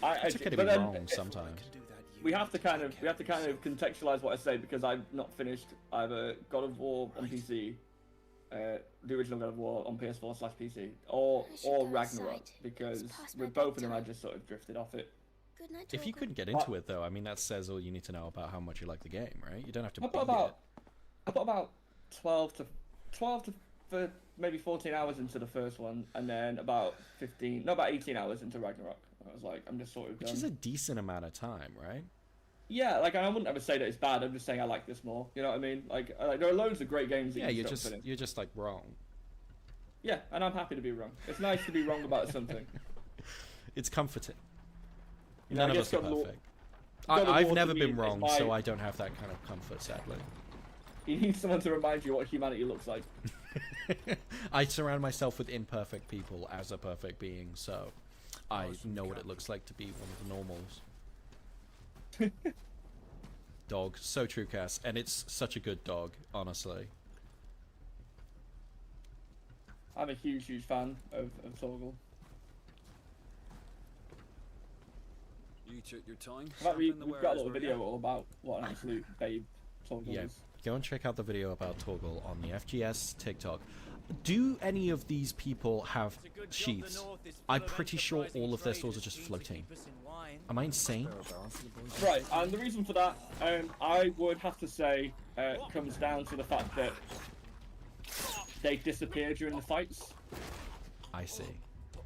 It's okay to be wrong sometimes. We have to kind of contextualize what I say because I've not finished either God of War on PC, the original God of War on PS4/PC, or Ragnarok, because with both of them I just sort of drifted off it. If you couldn't get into it though, I mean that says all you need to know about how much you like the game, right? You don't have to. I put about 12 to maybe 14 hours into the first one, and then about 18 hours into Ragnarok. I was like, I'm just sort of done. Which is a decent amount of time, right? Yeah, like I wouldn't ever say that it's bad. I'm just saying I like this more. You know what I mean? Like there are loads of great games. That you're just like wrong. Yeah, and I'm happy to be wrong. It's nice to be wrong about something. It's comforting. You know, None of us are perfect. I've never been wrong, so I don't have that kind of comfort, sadly. You need someone to remind you what humanity looks like. I surround myself with imperfect people as a perfect being, so I know what it looks like to be one of the normals. Dog, so true, Cass, and it's such a good dog, honestly. I'm a huge fan of Torgal. You took your time. We've got a little video all about what an absolute babe Torgal is. Go and check out the video about Torgal on the FGS TikTok. Do any of these people have sheaths? I'm pretty sure all of their swords are just floating. Am I insane? Right, and the reason for that, I would have to say, comes down to the fact that they disappear during the fights. I see.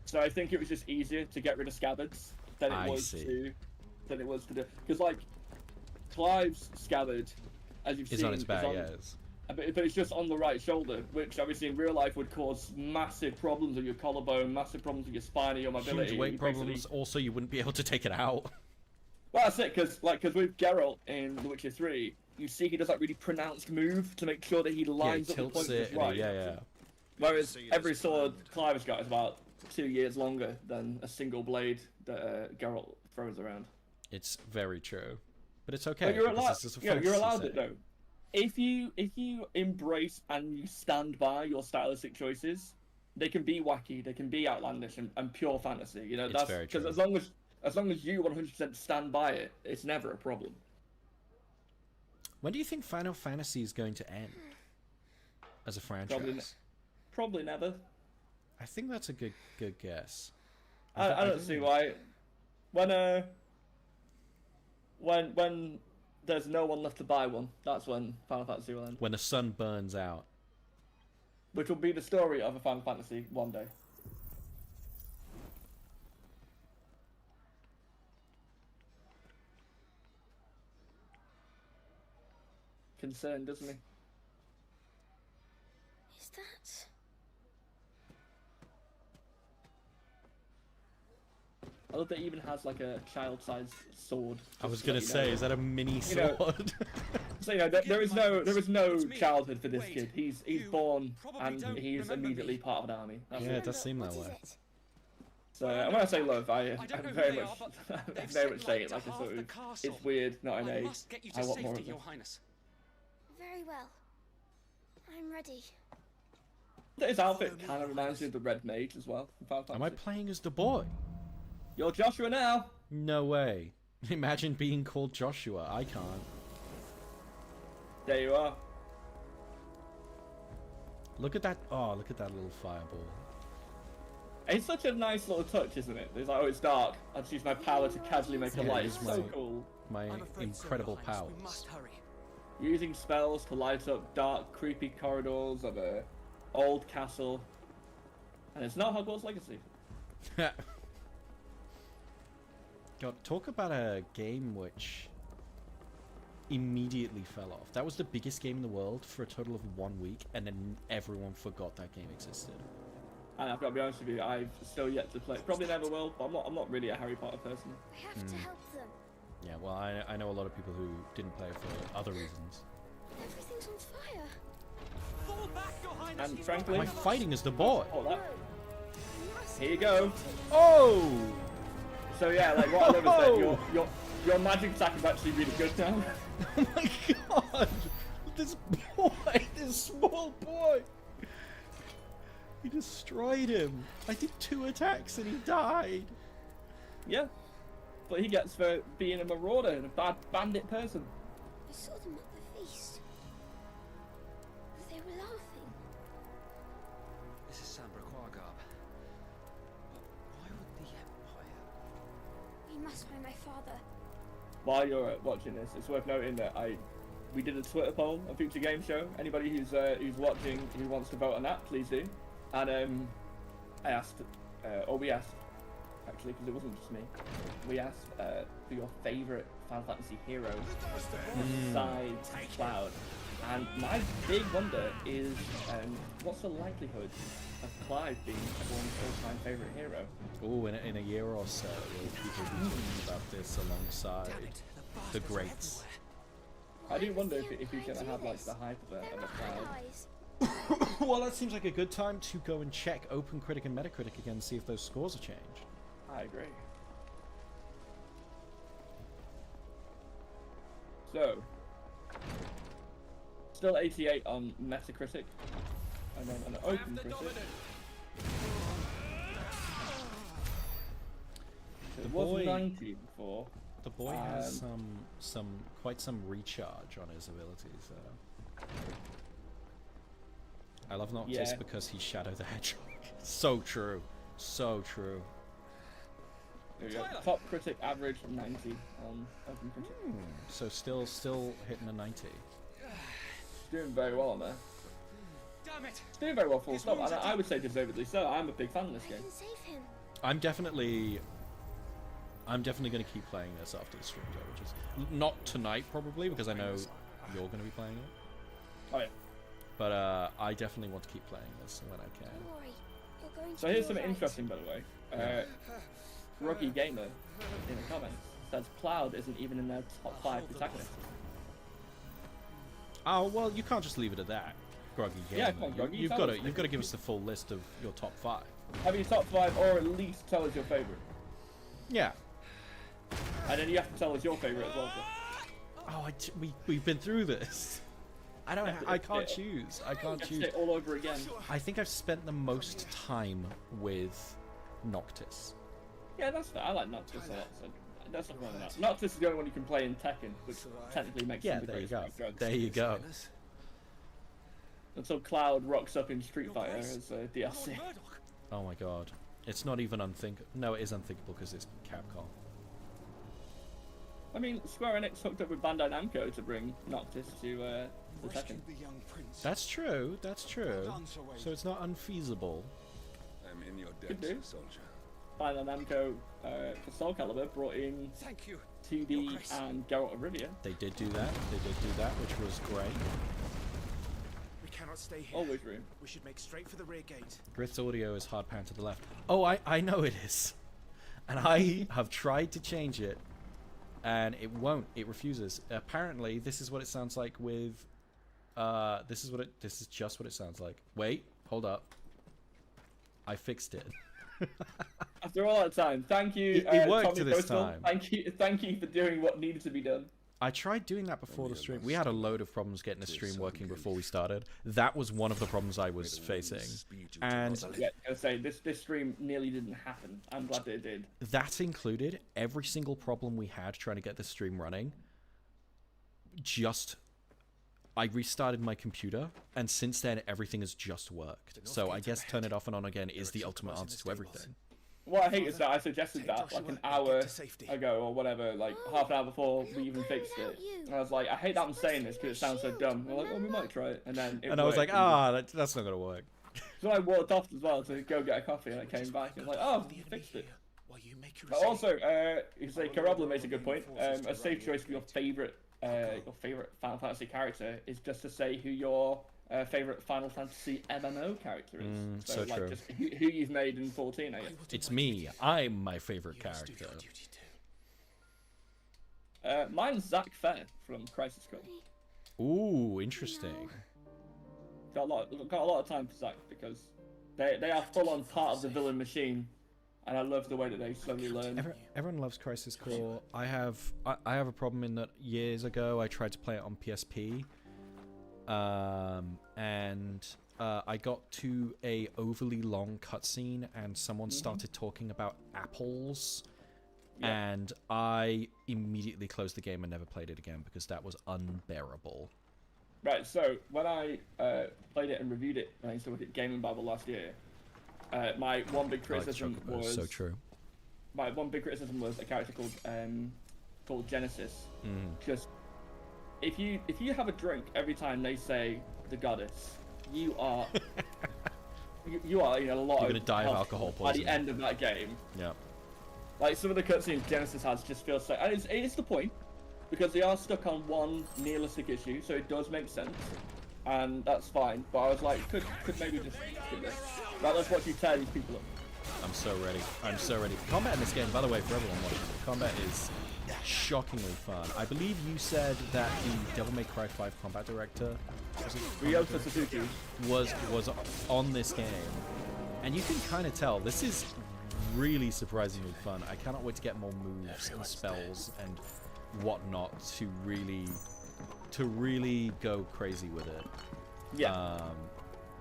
So I think it was just easier to get rid of scabbards than it was to do. Because like Clive's scabbard, as you've seen, on its back, but it's just on the right shoulder, which obviously in real life would cause massive problems with your collarbone, massive problems with your spine or your mobility. Huge weight problems. Also, you wouldn't be able to take it out. Well, that's it, because with Geralt in The Witcher 3, you see he does that really pronounced move to make sure that he lines up the points just right. Yeah. Whereas every sword Clive's got is about 2 years longer than a single blade that Geralt throws around. It's very true, but it's okay. But you're allowed. This is a You're allowed fantasy it though. If you embrace and you stand by your stylistic choices, they can be wacky, they can be outlandish and pure fantasy. You know, It's that's very because true. as long as you 100% stand by it, it's never a problem. When do you think Final Fantasy is going to end as a franchise? Probably never. I think that's a good guess. I don't see why. When there's no one left to buy one, that's when Final Fantasy will end. When the sun burns out. Which will be the story of a Final Fantasy one day. Concerned, doesn't he? Is that? I love that it even has like a child-sized sword. I was gonna say, is that a mini sword? So there is no childhood for this kid. He's born and he's immediately part of an army. That's yeah, it does seem that way. So when I say love, I very much say it like a sort of, it's weird, not in a, I want more of it. Very well. I'm ready. His outfit kind of reminds me of the Red Mage as well. Am I playing as the boy? You're Joshua now. No way. Imagine being called Joshua. I can't. There you are. Look at that. Oh, look at that little fireball. It's such a nice little touch, isn't it? It's like, oh, it's dark. I'll just use my power to casually make a light. It's so cool. My incredible powers. We must hurry. Using spells to light up dark, creepy corridors of a old castle. And it's not Hogwarts Legacy. God, talk about a game which immediately fell off. That was the biggest game in the world for a total of 1 week, and then everyone forgot that game existed. And I've got to be honest with you, I've still yet to play. Probably never will, but I'm not really a Harry Potter person. We have to help them. Yeah, well, I know a lot of people who didn't play it for other reasons. Everything's on fire. Fall back, Your Highness. And frankly, Am I fighting as the boy? Oh, that. Here you go. Oh! So yeah, like what I love is that your magic attack is actually really good now. Oh my god! This boy, this small boy! He destroyed him. I did 2 attacks and he died. Yeah, but he gets for being a marauder and a bad bandit person. I saw them at the feast. They were laughing. This is Sambra Quargarb. Why would the Empire? We must find my father. While you're watching this, it's worth noting that we did a Twitter poll on Future Game Show. Anybody who's watching who wants to vote on that, please do. And I asked, or we asked, actually, because it wasn't just me. We asked for your favourite Final Fantasy hero besides Cloud. And my big wonder is, what's the likelihood of Clive being everyone's all-time favourite hero? Oh, in a year or so, will people be talking about this alongside the greats? I do wonder if he's going to have like the hype of a Cloud. Well, that seems like a good time to go and check OpenCritic and Metacritic again and see if those scores have changed. I agree. So, still 88 on Metacritic, and then on OpenCritic. It was 90 before. The boy has quite some recharge on his abilities. I love Noctis because he's Shadow the Hedgehog. So true. So true. There we go. Top critic average 90 on OpenCritic. So still hitting a 90. Doing very well on there. Damn it! It's doing very well full stop, and I would say deservedly so. I'm a big fan of this game. Save him. I'm definitely going to keep playing this after the stream's over. Which is not tonight probably, because I know you're going to be playing it. Oh yeah. But I definitely want to keep playing this when I can. Don't worry. You're going to So here's something interesting, by the way. Ruggy Gamer in the comments says Cloud isn't even in their top 5 protagonists. Oh well, you can't just leave it at that, Groggy Gamer. Yeah, come on, Groggy, You've got to give us the full list of your top 5. Have your top 5, or at least tell us your favorite. Yeah. And then you have to tell us your favorite as well. Oh, we've been through this. I can't choose. I can't choose. It all over again. I think I've spent the most time with Noctis. Yeah, that's fair. I like Noctis a lot. So that's not wrong with that. Noctis is the only one you can play in Tekken, which technically makes him the there you greatest go. drugs. There you go. Until Cloud rocks up in Street Fighter as DLC. Oh my god. It's not even unthinkable. No, it is unthinkable because it's Capcom. I mean, Square Enix hooked up with Bandai Namco to bring Noctis to the Tekken. That's true. That's true. So it's not unfeasible. I'm in your Could debt, do. soldier. Bandai Namco for Soul Calibur brought in 2D and Geralt of Rivia. They did do that. Which was great. We cannot stay here. Always room. We should make straight for the rear gate. Grith's audio is hard pan to the left. Oh, I know it is. And I have tried to change it. And it won't. It refuses. Apparently, this is what it sounds like with... This is just what it sounds like. Wait. Hold up. I fixed it. After all that time, thank you. It worked Tommy to this Coastal. time. Thank you for doing what needed to be done. I tried doing that before the stream. We had a load of problems getting the stream working before we started. That was one of the problems I was facing. And Yeah, I was gonna say this stream nearly didn't happen. I'm glad that it did. that included every single problem we had trying to get the stream running. I restarted my computer, and since then everything has just worked. So I guess turn it off and on again is the ultimate answer to everything. What I hate is that I suggested that like an hour ago or whatever, like half an hour before we even fixed it. And I was like, I hate that I'm saying this because it sounds so dumb. We're like, oh, we might try it, and then it And I was like, worked. that's not gonna work. So I walked off as well to go get a coffee, and I came back and was like, oh, you fixed it. But also, you say Karabla makes a good point. A safe choice for your favorite Final Fantasy character is just to say who your favorite Final Fantasy MMO character is. So like true. just who you've made in 14, I guess. It's me. I'm my favorite character. Mine's Zack Fair from Crisis Core. Ooh, interesting. Got a lot of time for Zack because they are full on part of the villain machine, and I love the way that they slowly learn. Everyone loves Crisis Core. I have a problem in that years ago I tried to play it on PSP, and I got to a overly long cutscene, and someone started talking about apples, and I immediately closed the game and never played it again because that was unbearable. Right, so when I played it and reviewed it, I used to look at Gaming Bible last year. My one big criticism was so true. My one big criticism was a character called Genesis. Just if you have a drink every time they say the goddess, you are you are a lot. You're gonna die of alcohol poisoning by the end of that game. Yeah. Like some of the cutscenes Genesis has just feel so, and it's the point because they are stuck on one nihilistic issue, so it does make sense. And that's fine, but I was like, could maybe just skip this. Right, let's watch you tear these people up. I'm so ready. I'm so ready. Combat in this game, by the way, for everyone watching, combat is shockingly fun. I believe you said that the Devil May Cry 5 combat director Ryota Suzuki was on this game, and you can kind of tell this is really surprisingly fun. I cannot wait to get more moves and spells and whatnot to really go crazy with it. Yeah.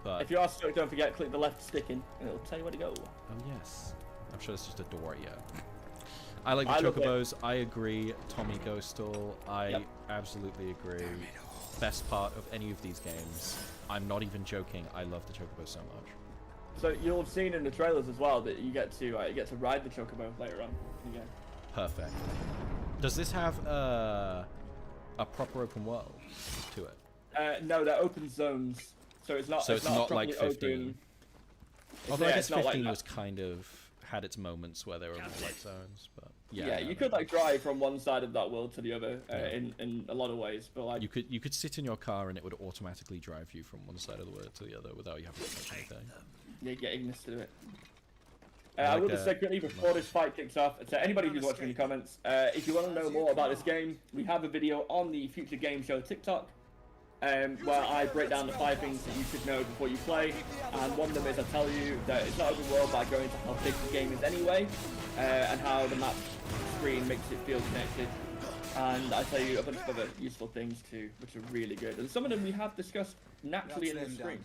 But if you are stuck, don't forget, click the left stick in, and it'll tell you where to go. Oh yes. I'm sure it's just a door, yeah. I like the chocobos. I agree. Tommy Ghostal. I absolutely agree. Best part of any of these games. I'm not even joking. I love the chocobo so much. So you'll have seen in the trailers as well that you get to ride the chocobo later on in the game. Perfect. Does this have a proper open world to it? No, they're open zones. So it's not. So it's not like 15. Open. Although I guess 15 was kind of had its moments where there were more like zones, but yeah, you could like drive from one side of that world to the other in a lot of ways, but like you could sit in your car and it would automatically drive you from one side of the world to the other without you having to touch anything. Yeah, get Ignis to do it. I will just say quickly before this fight kicks off, to anybody who's watching in the comments, if you want to know more about this game, we have a video on the Future Game Show TikTok, where I break down the 5 things that you should know before you play, and one of them is I tell you that it's not open world by going into how big the game is anyway, and how the map screen makes it feel connected. And I tell you a bunch of other useful things too, which are really good. And some of them we have discussed naturally in the stream.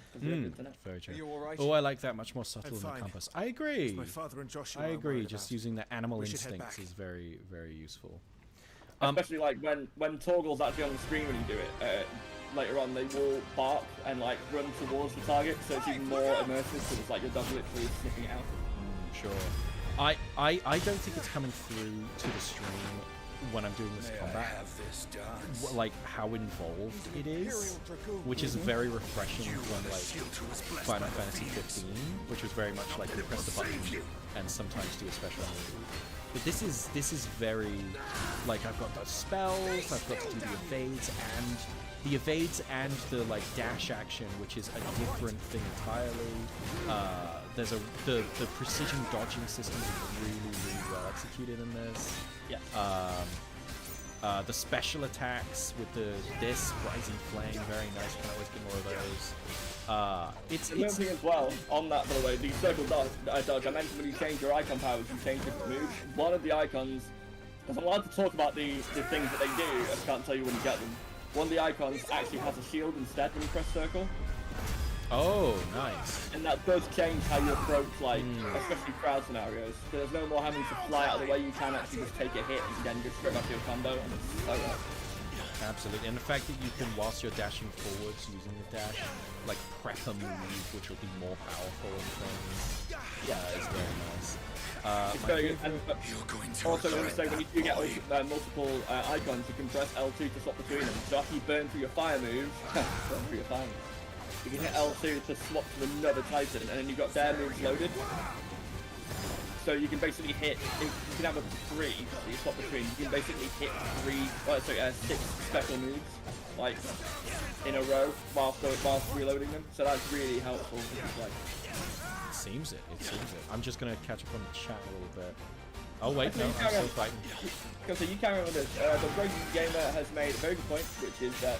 Very true. Oh, I like that, much more subtle than the compass. I agree. My father and Joshua I agree. Just about. using the animal instincts is very, very useful. Especially like when Torgal's actually on the screen when you do it. Later on, they will bark and like run towards the target, so it's even more immersive. Because it's like your dog literally sniffing it out. Sure. I don't think it's coming through to the stream when I'm doing this combat, like how involved it is, which is very refreshing from like Final Fantasy XV, which was very much like you press the button and sometimes do a special move. But this is very like I've got the spells, I've got to do the evades and the like dash action, which is a different thing entirely. There's the precision dodging system is really well executed in this. Yeah. The special attacks with this rising flame, very nice. Can always get more of those. It's thing as well on that, by the way, the circle dodge. I mentioned when you change your icon powers, you change different moves. One of the icons, because I'm allowed to talk about the things that they do, I just can't tell you when you get them. One of the icons actually has a shield instead when you press circle. Oh, nice. And that does change how you approach, like, especially crowd scenarios. So there's no more having to fly out of the way, you can actually just take a hit and then just straight off your combo, and it's so right. Absolutely, and the fact that you can, whilst you're dashing forwards using the dash, like prep a move which will be more powerful and things. Yeah, it's very nice. It's very good. And also, I want to say, when you do get multiple icons, you can press L2 to swap between them. So after you burn through your fire move, you can hit L2 to swap to another Titan, and then you've got their moves loaded. So you can basically hit, you can have up to 3 that you swap between. You can basically hit 6 special moves, like, in a row, whilst reloading them. So that's really helpful. Like, it seems it. I'm just going to catch up on the chat a little bit. Oh wait, no, I'm still fighting. So you carry on with this. The Rogue Gamer has made a very good point, which is that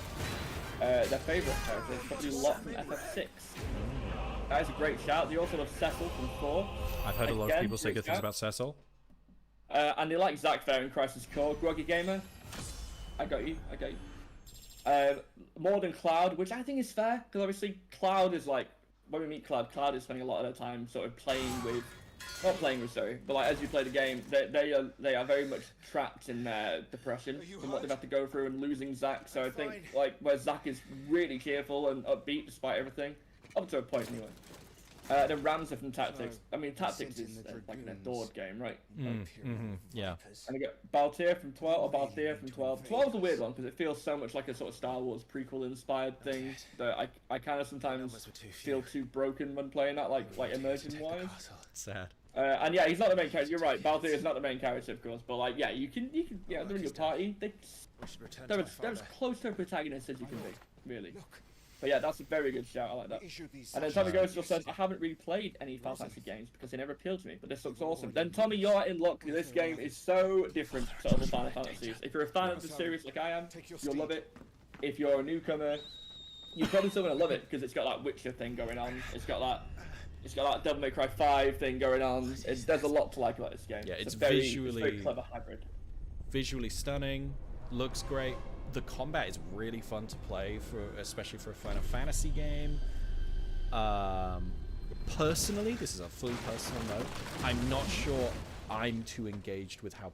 their favourite character is probably Lot from FF6. That is a great shout. They also love Cecil from 4. I've heard a lot of people say good things about Cecil. And they like Zack Fair in Crisis Core. Groggy Gamer, I got you. More than Cloud, which I think is fair, because obviously Cloud is like, when we meet Cloud is spending a lot of their time sort of playing with, not playing with, sorry, but like as you play the game, they are very much trapped in their depression from what they've had to go through and losing Zack. So I think like where Zack is really cheerful and upbeat despite everything, up to a point anyway. Then Ramsey from Tactics. I mean, Tactics is like an adored game, right? Yeah. And we get Baltier from 12, or Baltier from 12. 12 is a weird one because it feels so much like a sort of Star Wars prequel-inspired thing that I kind of sometimes feel too broken when playing that, like immersion-wise. Sad. And yeah, he's not the main character. You're right. Baltier is not the main character, of course, but like, yeah, you can, yeah, they're in your party. They're as close to a protagonist as you can be, really. But yeah, that's a very good shout. I like that. And then Tommy Ghost says, I haven't really played any Final Fantasy games because they never appealed to me, but this looks awesome. Then Tommy, you're in luck. This game is so different to other Final Fantasies. If you're a fan of the series like I am, you'll love it. If you're a newcomer, you're probably still gonna love it because it's got that Witcher thing going on. It's got that Devil May Cry 5 thing going on. There's a lot to like about this game. Yeah, it's very clever hybrid. Visually stunning, looks great. The combat is really fun to play, especially for a Final Fantasy game. Personally, this is a fully personal note, I'm not sure I'm too engaged with how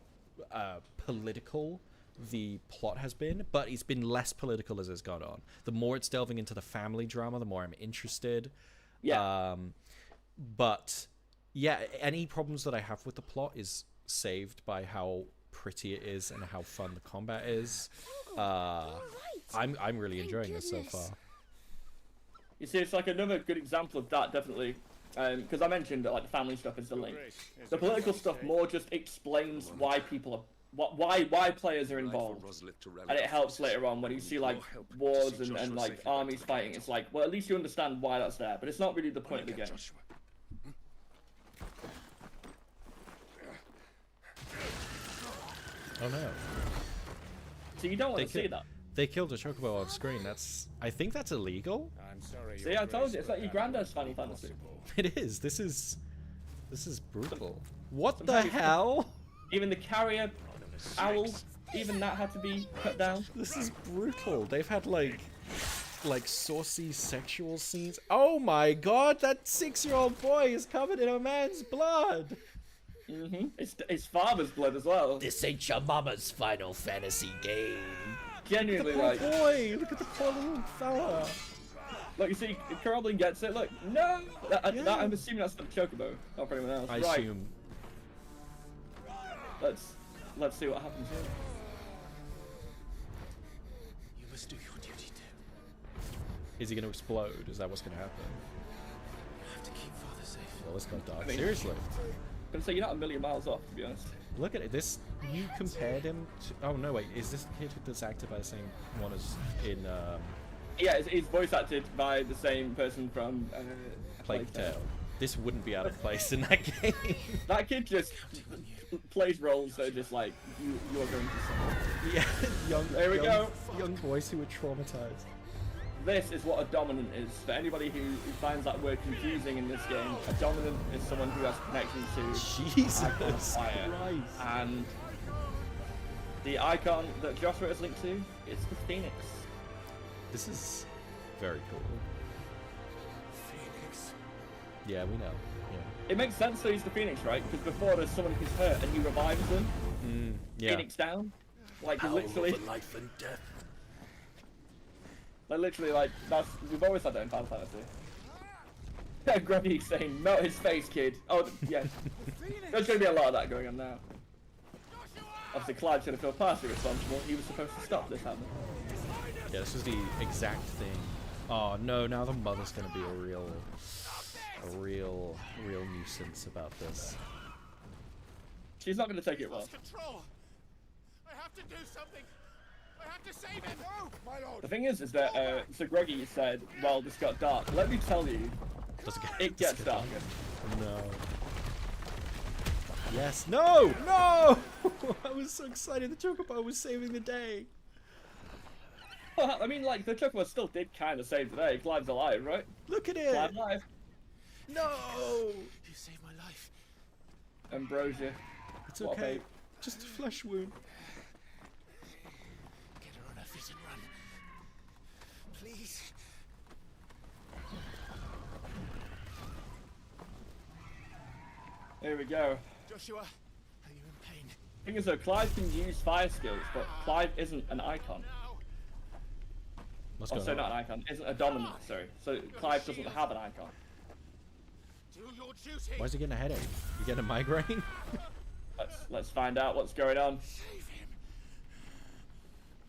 political the plot has been, but it's been less political as it's gone on. The more it's delving into the family drama, the more I'm interested. Yeah. But yeah, any problems that I have with the plot is saved by how pretty it is and how fun the combat is. I'm really enjoying this so far. You see, it's like another good example of that, definitely. Because I mentioned that like the family stuff is the link. The political stuff more just explains why people are, why players are involved, and it helps later on when you see like wars and like armies fighting. It's like, well, at least you understand why that's there, but it's not really the point of the game. Oh no. So you don't want to see that. They killed a chocobo on screen. I think that's illegal. I'm sorry. See, I told you, it's like your granddad's Final Fantasy. It is. This is brutal. What the hell? Even the carrier owl, even that had to be cut down. This is brutal. They've had like saucy sexual scenes. Oh my god, that 6-year-old boy is covered in a man's blood. Mm-hmm. It's father's blood as well. This ain't your mama's Final Fantasy game. Genuinely, Look at the poor boy. Look at the poor little fella. Look, you see, Carolyn gets it. Look, no. I'm assuming that's the chocobo, not for anyone else. I right. assume. Let's see what happens here. You must do your duty too. Is he going to explode? Is that what's going to happen? You have to keep father safe. Well, let's go dark. I mean, Seriously. I'm gonna say you're not a million miles off, to be honest. Look at it. This, you compared him to... Oh, no, wait. Is this the kid that's acted by the same one as in... Yeah, it's voice acted by the same person from... Plague Tale. This wouldn't be out of place in that game. That kid just plays roles that are just like, you are going to Yeah, there we go. Young boys who are traumatized. This is what a dominant is. For anybody who finds that word confusing in this game, a dominant is someone who has connection to Jesus Eikon fire. Christ. And the icon that Joshua is linked to is the Phoenix. This is very cool. Phoenix. Yeah, we know. Yeah. It makes sense that he's the Phoenix, right? Because before there's someone who's hurt and he revives them. Yeah. Phoenix down. Like Power literally. over life and death. Like literally, like we've always had that in Final Fantasy. Grubby saying, "Melt his face, kid." Oh, yeah. There's going to be a lot of that going on now. Obviously, Clyde's going to feel partially responsible. He was supposed to stop this happening. Yeah, this was the exact thing. Oh no! Now the mother's going to be a real nuisance about this. She's not going to take it well. Control. I have to do something. I have to save him. Oh, my lord. The thing is that so Groggy said, "Well, this got dark." Let me tell you, it gets darker. No. Yes. No! No! I was so excited. The Chocobo was saving the day. Well, I mean, like the Chocobo still did kind of save the day. Clive's alive, right? Look at it. Clive's alive. No! You saved my life. Ambrosia. It's What a okay. babe. Just a flesh wound. Get her on her feet and run. Please. Here we go. Joshua, are you in pain? Thing is, though, Clive can use fire skills, but Clive isn't an icon. What's Oh, going sorry, on? not an icon. Isn't a dominant, sorry. So Clive doesn't have an icon. Do your duty. Why is he getting a headache? You getting a migraine? Let's find out what's going on.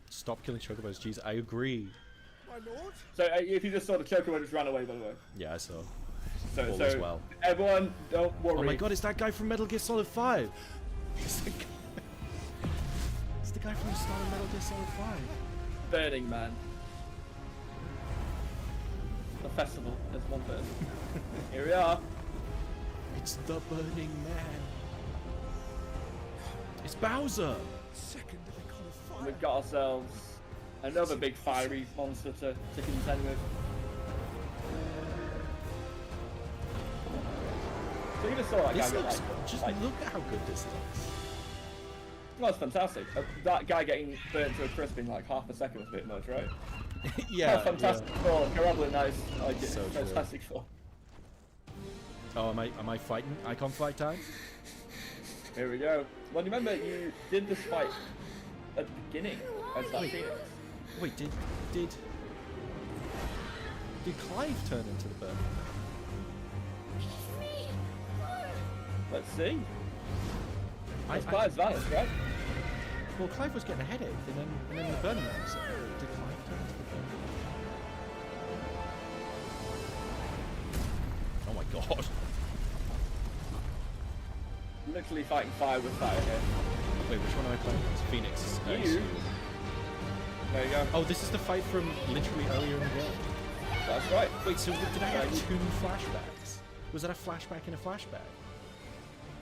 Stop killing chocobos. Jeez, I agree. My lord. So if you just saw the Chocobo just ran away, by the way. Yeah, I saw. So, All so is well. everyone, don't worry. Oh my god, it's that guy from Metal Gear Solid 5. It's the guy, it's the guy from the start of Metal Gear Solid 5. Burning Man. The festival. There's one person. Here we are. It's the Burning Man. It's Bowser. Second icon of fire. And we've got ourselves another big fiery monster to contend with. So you just saw that guy This get looks, like, just look at how good this looks. well, it's fantastic. That guy getting burnt to a crisp in like half a second was a bit much, right? Yeah. Fantastic Four, Carabble, nice. I like it. So true. Fantastic Four. Oh, am I fighting? Icon fight time? Here we go. Well, remember you did this fight at the beginning as that Phoenix. Wait, did Clive turn into the Burning Man? Let's see. Clive's vanished, right? Well, Clive was getting a headache, and then the Burning Man was there. Did Clive turn into the Burning Man? Oh my god. Literally fighting fire with fire here. Wait, which one am I playing? It's Phoenix. You. There you go. Oh, this is the fight from literally earlier in the game. That's right. Wait, so did I have 2 flashbacks? Was that a flashback in a flashback?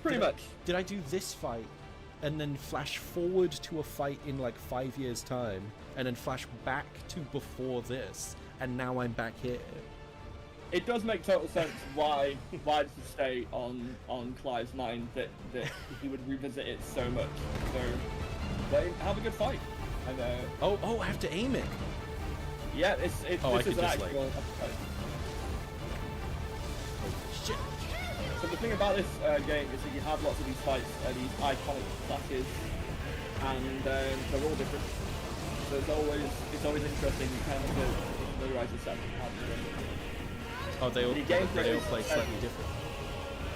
Pretty much. Did I do this fight and then flash forward to a fight in like 5 years' time, and then flash back to before this, and now I'm back here. It does make total sense why does it stay on Clive's mind that he would revisit it so much. So, have a good fight. And, I have to aim it. Yeah, this is an actual episode. Oh shit! So the thing about this game is that you have lots of these fights, these iconic clashes, and they're all different. So it's always interesting. You kind of have to familiarize yourself with how to win. Oh, they all play slightly different.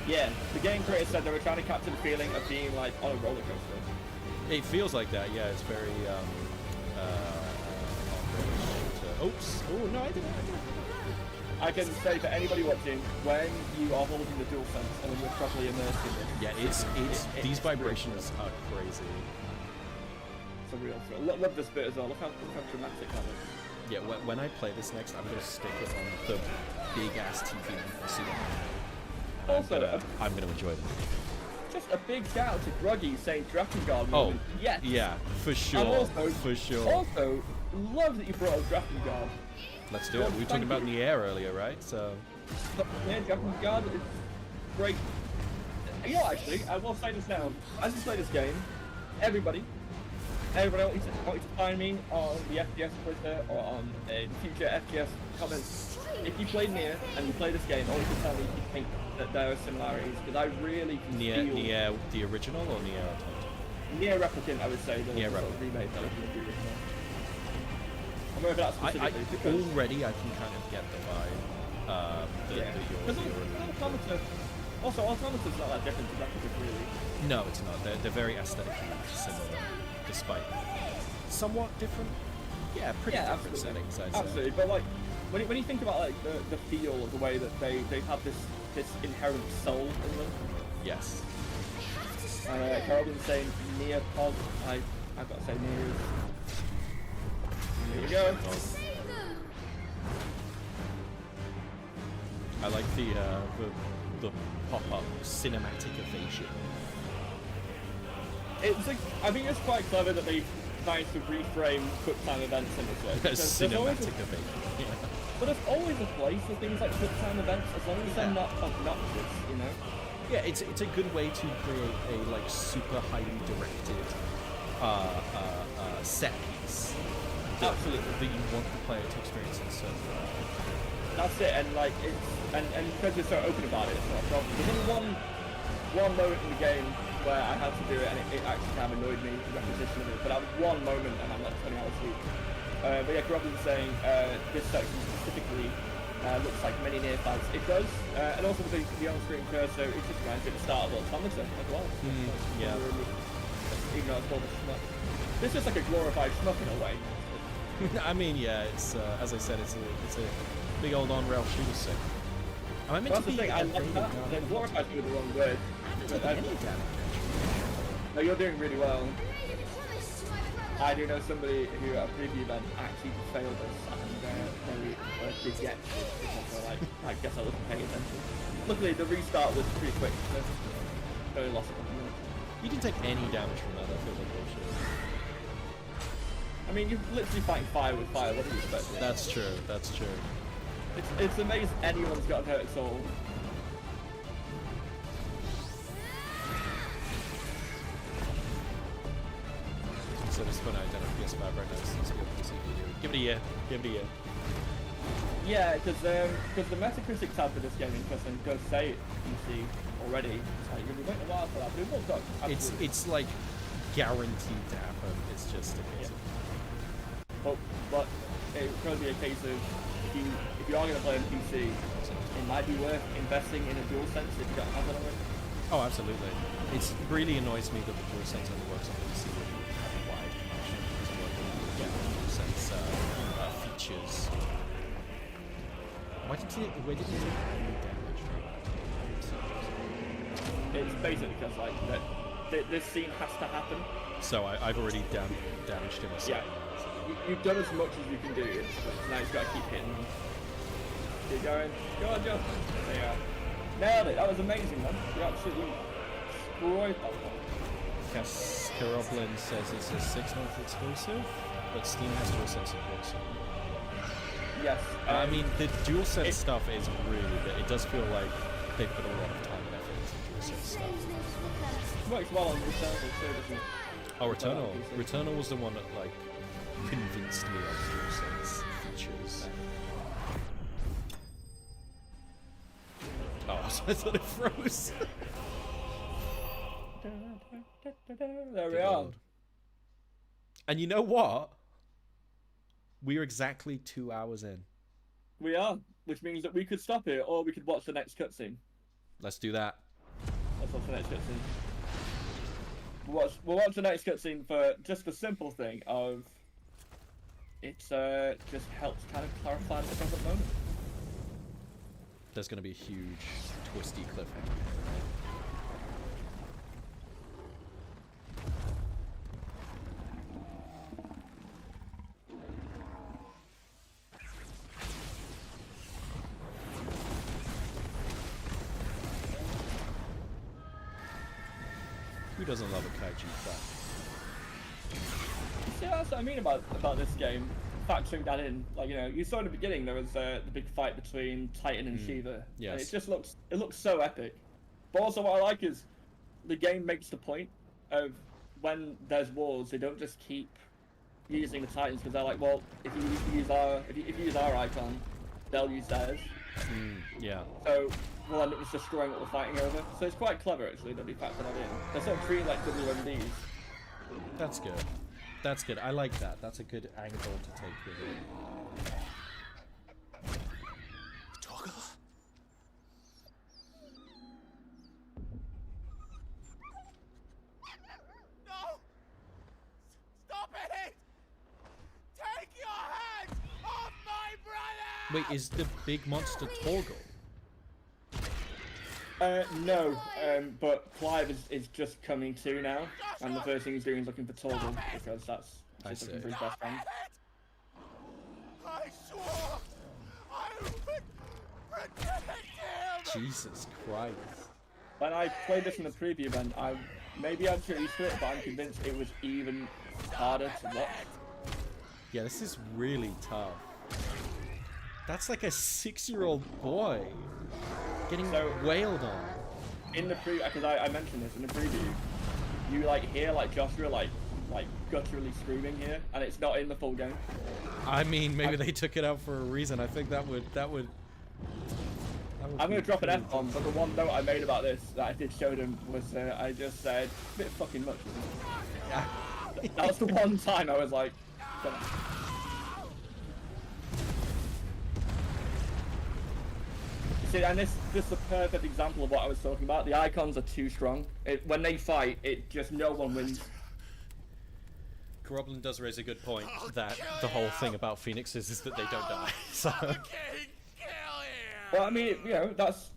Yeah, the game creator said they were trying to capture the feeling of being like on a roller coaster. It feels like that. Yeah, it's very. Oops! Oh no, I didn't. I can say for anybody watching, when you are holding the DualSense and when you're properly immersed in it. Yeah, it's these vibrations are crazy. It's a real thrill. Love this bit as well. Look how dramatic that is. Yeah, when I play this next, I'm gonna stick it on the big ass TV and see what. Also, I'm gonna enjoy them. Just a big shout out to Groggy saying Drakengard. Oh, yes. Yeah, for sure. And also, for sure. Also, love that you brought up Drakengard. Let's do it. We were talking about in the air earlier, right? So. Yeah, Drakengard is great. You know, actually, I will say this now. As you play this game, everybody, I want you to find me on the FPS Twitter or on future FPS comments. If you played Nier and you play this game, I want you to tell me if you think that there are similarities, because I really can feel... Nier, the original or Nier Automata? Nier Replicant, I would say. Nier Replicant. Remake that I'm over that specifically. Already I can kind of get the vibe. Automata... Also, Automata's not that different to Replicant, really. No, it's not. They're very aesthetically similar, despite somewhat different. Yeah, pretty different settings, I'd say. Absolutely, but like, when you think about like the feel of the way that they have this inherent soul in them. Yes. Carolyn's saying Neopod. I've got to say Near. There you go. I like the pop-up cinematic ovation. I think it's quite clever that they managed to reframe quick time events in this way. Cinematic ovation. Yeah. But there's always a place for things like quick time events, as long as they're not obnoxious, you know? Yeah, it's a good way to create a like super highly directed set piece. Absolutely. That you want the player to experience in so That's it, and like and because you're so open about it, it's not a problem. There's only one moment in the game where I had to do it, and it actually kind of annoyed me, the repetition of it. But that was one moment, and I'm like 20 hours asleep. But yeah, Robin's saying this section specifically looks like many near fights. It does, and also the on-screen cursor, it just reminds me of the start of Automata as well. Yeah. Even though it's called a shmup. This is like a glorified shmup in a way. I mean, yeah, it's as I said, it's a big old on-rail shooter sim. Am I meant to be? Thing, I like that. The glorified is the wrong word. Any damage. No, you're doing really well. I do know somebody who at a preview event actually failed us, and they dejected because I guess I wasn't paying attention. Luckily, the restart was pretty quick, so only lost a couple minutes. You didn't take any damage from that. That feels like bullshit. I mean, you're literally fighting fire with fire. What do you expect? That's true. That's true. It's amazing anyone's got a hurt soul. So this one I don't have PS5 right now, so let's see what we do. Give it a year. Give it a year. Yeah, because the Metacritic tab for this game, interesting, does say it, you see, already. It's like, you'll be waiting a while for that, but it will go. It's like guaranteed to happen. It's just a case of... But it would probably be a case of, if you are going to play on PC, it might be worth investing in a DualSense if you don't have one already. Oh, absolutely. It really annoys me that the DualSense only works on PC when you have a wide connection. It doesn't work when you get DualSense features. Where did you take any damage from that? It's basically because like this scene has to happen. So I've already damaged him. Yeah. You've done as much as you can do. Now you've got to keep hitting them. Keep going. Go on, Joe. There you are. Nailed it. That was amazing, man. You absolutely destroyed that one. Karoblin says it's a 6-month exclusive, but Steam has DualSense support. So. Yes. I mean, the DualSense stuff is really good. It does feel like they put a lot of time and effort into DualSense stuff. Works well on Returnal too, doesn't it? Oh, Returnal. Returnal was the one that like convinced me of DualSense features. Oh, so I thought it froze. There we are. And you know what? We're exactly 2 hours in. We are, which means that we could stop it, or we could watch the next cutscene. Let's do that. Let's watch the next cutscene. We'll watch the next cutscene for just the simple thing of it just helps kind of clarify the present moment. There's going to be a huge, twisty cliffhanger. Who doesn't love a kaiju fight? See, that's what I mean about this game. Factoring that in, like, you know, you saw in the beginning there was the big fight between Titan and Shiva. Yes. And it just looks so epic. But also what I like is the game makes the point of when there's wars, they don't just keep using the Titans because they're like, well, if you use our Eikon, they'll use theirs. Yeah. So we'll end up just destroying what we're fighting over. So it's quite clever actually that they factor that in. They're sort of treating like WMDs. That's good. That's good. I like that. That's a good angle to take with it. Toggle? No! Stop it! Take your hands off my brother! Wait, is the big monster Torgal? No, but Clive is just coming to now, and the first thing he's doing is looking for Torgal, because that's just looking for his best friend. I swore I would protect him! Jesus Christ. When I played this in the preview event, maybe I'd get used to it, but I'm convinced it was even harder to watch. Yeah, this is really tough. That's like a 6-year-old boy getting wailed on. In the preview, because I mentioned this in the preview, you like hear like Joshua like gutturally screaming here, and it's not in the full game. I mean, maybe they took it out for a reason. I think that would I'm gonna drop an F-bomb, but the one note I made about this that I did show them was I just said a bit fucking much. Yeah. That was the one time I was like. See, and this is the perfect example of what I was talking about. The Eikons are too strong. When they fight, no one wins. Groblin does raise a good point that the whole thing about Phoenixes is that they don't die. So. Well, I mean, you know, that's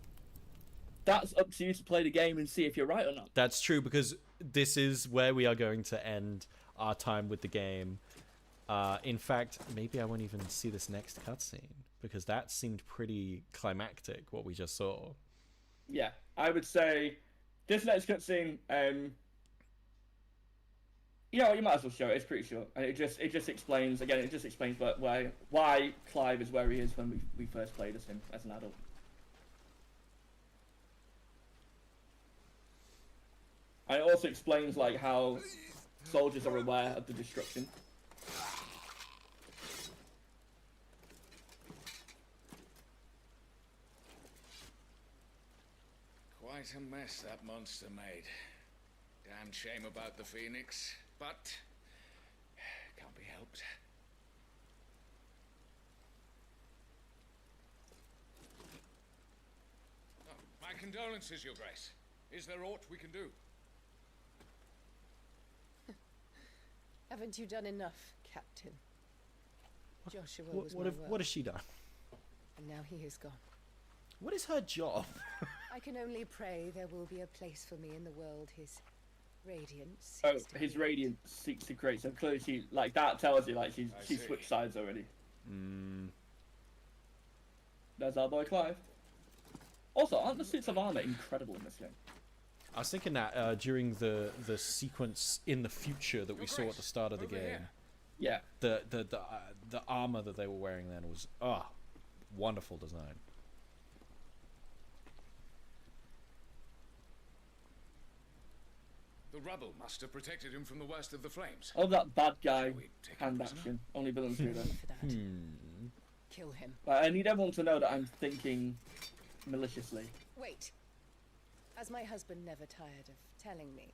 up to you to play the game and see if you're right or not. That's true, because this is where we are going to end our time with the game. In fact, maybe I won't even see this next cutscene, because that seemed pretty climactic, what we just saw. Yeah, I would say this next cutscene, you know, you might as well show it. It's pretty short, and it just explains why Clive is where he is when we first played as him as an adult. And it also explains like how soldiers are aware of the destruction. Quite a mess that monster made. Damn shame about the Phoenix, but can't be helped. Oh, my condolences, Your Grace. Is there aught we can do? Haven't you done enough, Captain? Joshua was What has she done? And now he is gone. What is her job? I can only pray there will be a place for me in the world his radiance. Oh, his radiance seeks to create. So clearly, she like that tells you like she's switched sides already. There's our boy Clive. Also, aren't the suits of armor incredible in this game? I was thinking that during the sequence in the future that we saw at the start of the game. Yeah. The armor that they were wearing then was wonderful design. The rubble must have protected him from the worst of the flames. Oh, that bad guy hand action. Only villains do that. Kill him. But I need everyone to know that I'm thinking maliciously. Wait. As my husband never tired of telling me,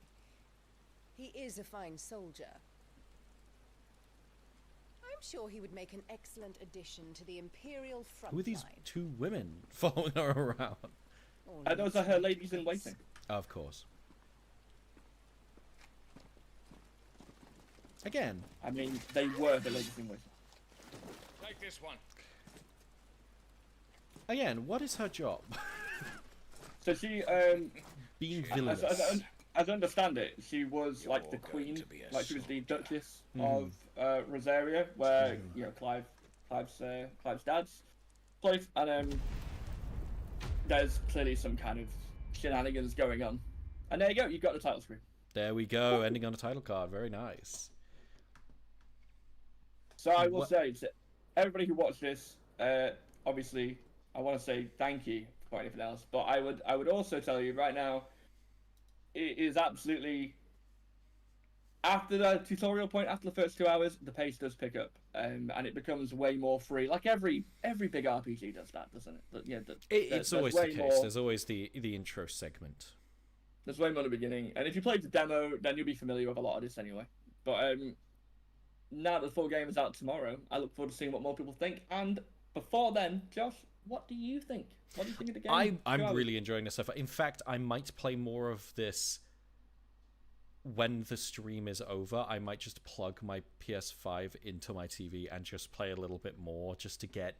he is a fine soldier. I'm sure he would make an excellent addition to the Imperial front Who are these line. two women following her around? Those are her ladies in waiting. Of course. Again. I mean, they were the ladies in waiting. Take this one. Again, what is her job? So she, being villainous. As I understand it, she was like the queen, like she was the Duchess of Rosaria, where you know Clive's dad's place, and there's clearly some kind of shenanigans going on. And there you go, you've got the title screen. There we go, ending on a title card. Very nice. So I will say to everybody who watched this, obviously, I want to say thank you for anything else, but I would also tell you right now, it is absolutely, after the tutorial point, after the first 2 hours, the pace does pick up, and it becomes way more free. Like every big RPG does that, doesn't it? But, yeah, it's always the case. There's always the intro segment. There's way more in the beginning, and if you played the demo, then you'll be familiar with a lot of this anyway. But now that the full game is out tomorrow, I look forward to seeing what more people think. And before then, Josh, what do you think? What do you think of the game? I'm really enjoying this stuff. In fact, I might play more of this when the stream is over. I might just plug my PS5 into my TV and just play a little bit more, just to get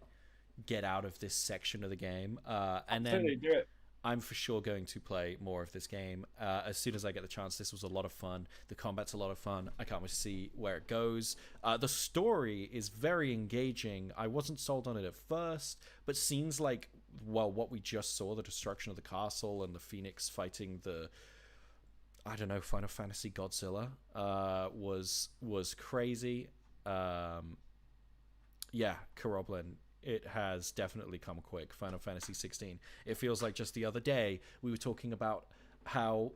out of this section of the game. And then do it. I'm for sure going to play more of this game as soon as I get the chance. This was a lot of fun. The combat's a lot of fun. I can't wait to see where it goes. The story is very engaging. I wasn't sold on it at first, but scenes like, well, what we just saw, the destruction of the castle and the Phoenix fighting the, I don't know, Final Fantasy Godzilla, was crazy. Yeah, Karoblin. It has definitely come quick. Final Fantasy XVI. It feels like just the other day we were talking about how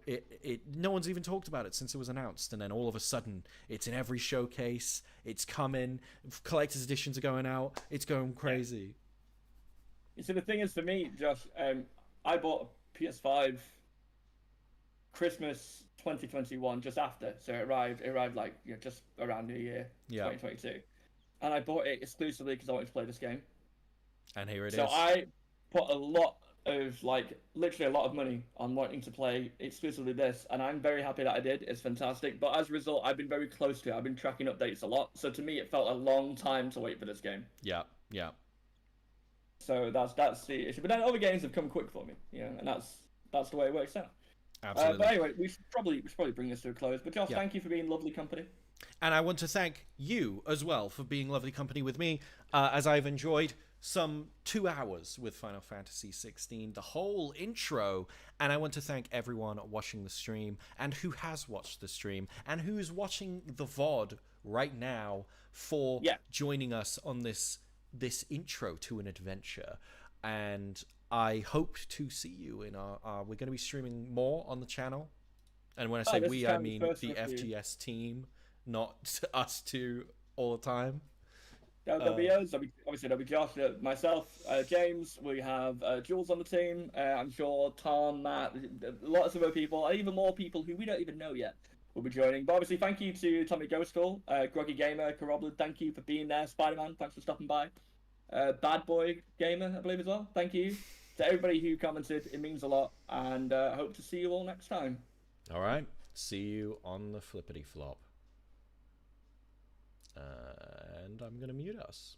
no one's even talked about it since it was announced, and then all of a sudden it's in every showcase. It's coming. Collector's editions are going out. It's going crazy. So the thing is, for me, Josh, I bought a PS5 Christmas 2021 just after, so it arrived like just around New Year 2022, and I bought it exclusively because I wanted to play this game. And here it is. So I put a lot of, literally a lot of money on wanting to play exclusively this, and I'm very happy that I did. It's fantastic. But as a result, I've been very close to it. I've been tracking updates a lot. So to me, it felt a long time to wait for this game. Yeah. So that's the issue. But then other games have come quick for me, and that's the way it works out. Absolutely. But anyway, we should probably bring this to a close. But Josh, thank you for being lovely company. And I want to thank you as well for being lovely company with me, as I've enjoyed some 2 hours with Final Fantasy XVI, the whole intro. And I want to thank everyone watching the stream, and who has watched the stream, and who's watching the VOD right now, for joining us on this intro to an adventure. And I hope to see you in our we're going to be streaming more on the channel. And when I say we, I mean the FGS team, not us two all the time. There'll be us. There'll be Josh, myself, James. We have Jules on the team. I'm sure Tom, Matt, lots of other people, and even more people who we don't even know yet will be joining. But obviously, thank you to Tommy Ghostal, Groggy Gamer, Karoblin, thank you for being there. Spider-Man, thanks for stopping by. Bad Boy Gamer, I believe as well. Thank you to everybody who commented. It means a lot, and hope to see you all next time. All right. See you on the flippity flop. And I'm going to mute us.